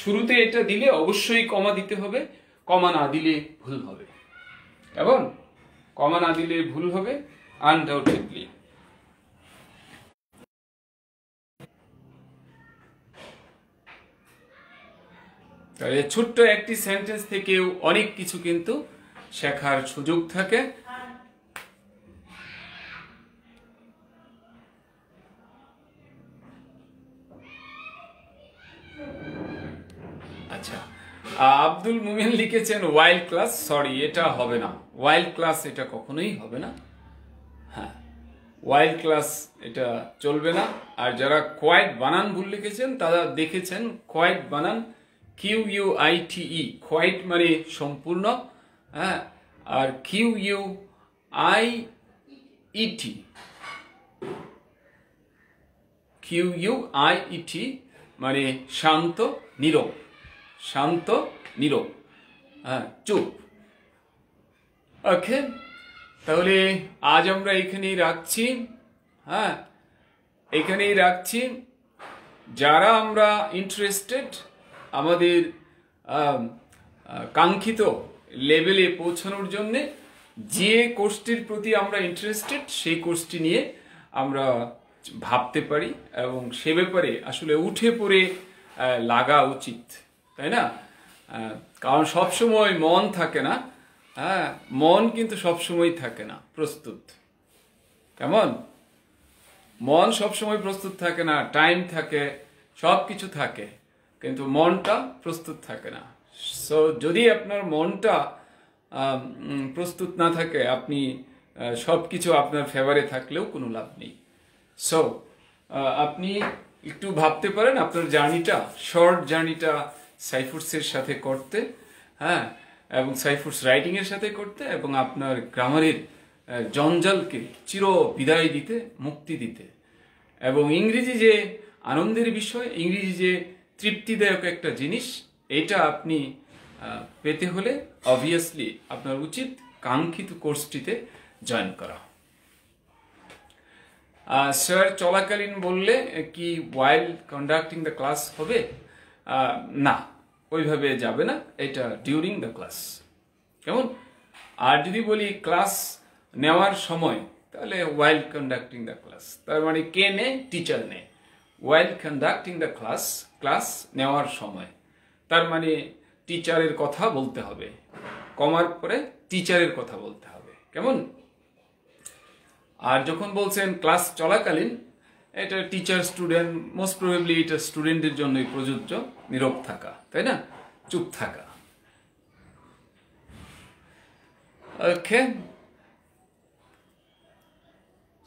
শুরুতে এটা দিলে অবশ্যই কমা দিতে হবে, কমা না দিলে ভুল হবে। কেমন? কমা না দিলে ভুল হবে আনডাউটেডলি। তাহলে ছোট্ট একটি সেন্টেন্স থেকেও অনেক কিছু কিন্তু শেখার সুযোগ থাকে। আচ্ছা, আব্দুল মুমিন লিখেছেন ওয়াইল্ড ক্লাস। সরি, এটা হবে না। ওয়াইল্ড ক্লাস এটা কখনোই হবে না। হ্যাঁ, ওয়াইল্ড ক্লাস এটা চলবে না। আর যারা কোয়াইট বানান ভুল লিখেছেন তারা দেখেছেন কোয়াইট বানান QUITE, কোয়াইট মানে সম্পূর্ণ। হ্যাঁ, আর QUIET মানে শান্ত নীরব, শান্ত নীরব, হ্যাঁ, চুপ। ওকে, তাহলে আজ আমরা এখানেই রাখছি। হ্যাঁ, এখানেই রাখছি। যারা আমরা ইন্টারেস্টেড আমাদের কাঙ্ক্ষিত লেভেলে পৌঁছানোর জন্যে, যে কোর্সটির প্রতি আমরা ইন্টারেস্টেড সেই কোর্সটি নিয়ে আমরা ভাবতে পারি এবং সে ব্যাপারে আসলে উঠে পড়ে লাগা উচিত, তাই না? কারণ সবসময় মন থাকে না। হ্যাঁ, মন কিন্তু সবসময় থাকে না প্রস্তুত। কেমন? মন সবসময় প্রস্তুত থাকে না, টাইম থাকে, সব কিছু থাকে, কিন্তু মনটা প্রস্তুত থাকে না। সো যদি আপনার মনটা প্রস্তুত না থাকে, আপনি সব কিছু আপনার ফেভারে থাকলেও কোনো লাভ নেই। সো আপনি একটু ভাবতে পারেন আপনার জার্নিটা, শর্ট জার্নিটা সাইফুডসের সাথে করতে, হ্যাঁ, এবং সাইফুডস রাইটিংয়ের সাথে করতে, এবং আপনার গ্রামারের জঞ্জালকে চির বিদায় দিতে, মুক্তি দিতে, এবং ইংরেজি যে আনন্দের বিষয়, ইংরেজি যে তৃপ্তিদায়ক একটা জিনিস, এটা আপনি পেতে হলে অবভিয়াসলি আপনার উচিত কাঙ্ক্ষিত কোর্সটিতে জয়েন করা। স্যার চলাকালীন বললে কি ওয়াইল কন্ডাক্টিং দ্য ক্লাস হবে? না, ওইভাবে যাবে না, এটা ডিউরিং দ্য ক্লাস। কেমন? আর যদি বলি ক্লাস নেওয়ার সময়, তাহলে ওয়াইল কন্ডাক্টিং দ্য ক্লাস। তার মানে কে নে? টিচার নে। ওয়াইল কন্ডাক্টিং দ্য ক্লাস, ক্লাস নেওয়ার সময়, তার মানে টিচারের কথা বলতে হবে, কমার পরে টিচারের কথা বলতে হবে। কেমন? আর যখন বলছেন ক্লাস চলাকালীন, এটা টিচার স্টুডেন্ট, মোস্ট প্রবাবলি এটা স্টুডেন্টের জন্যই প্রযোজ্য, নীরব থাকা, তাই না? চুপ থাকা। ওকে,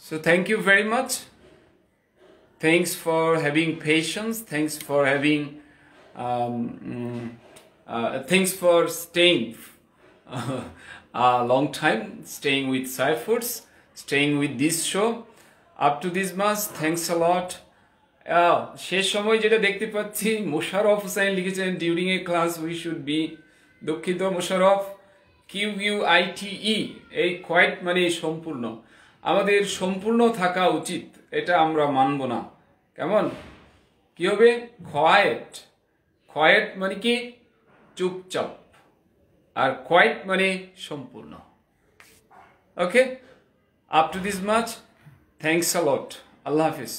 so thank you very much. Thanks for having patience, thanks for having thanks for staying a long time, staying with Saifoods, staying with this show up to this much. Thanks a lot. শেষ সময় যেটা দেখতে পাচ্ছি, মোশাররফ হোসেন লিখেছেন during a class we should be. দুঃখিত Mosharraf, QUITE, এই quite মানে সম্পূর্ণ। আমাদের সম্পূর্ণ থাকা উচিত, এটা আমরা মানব না। কেমন? কি হবে? কোয়াইট। কোয়াইট মানে কি? চুপচাপ। আর কোয়াইট মানে সম্পূর্ণ। Okay, up to this much, thanks a lot. আল্লাহ হাফিজ।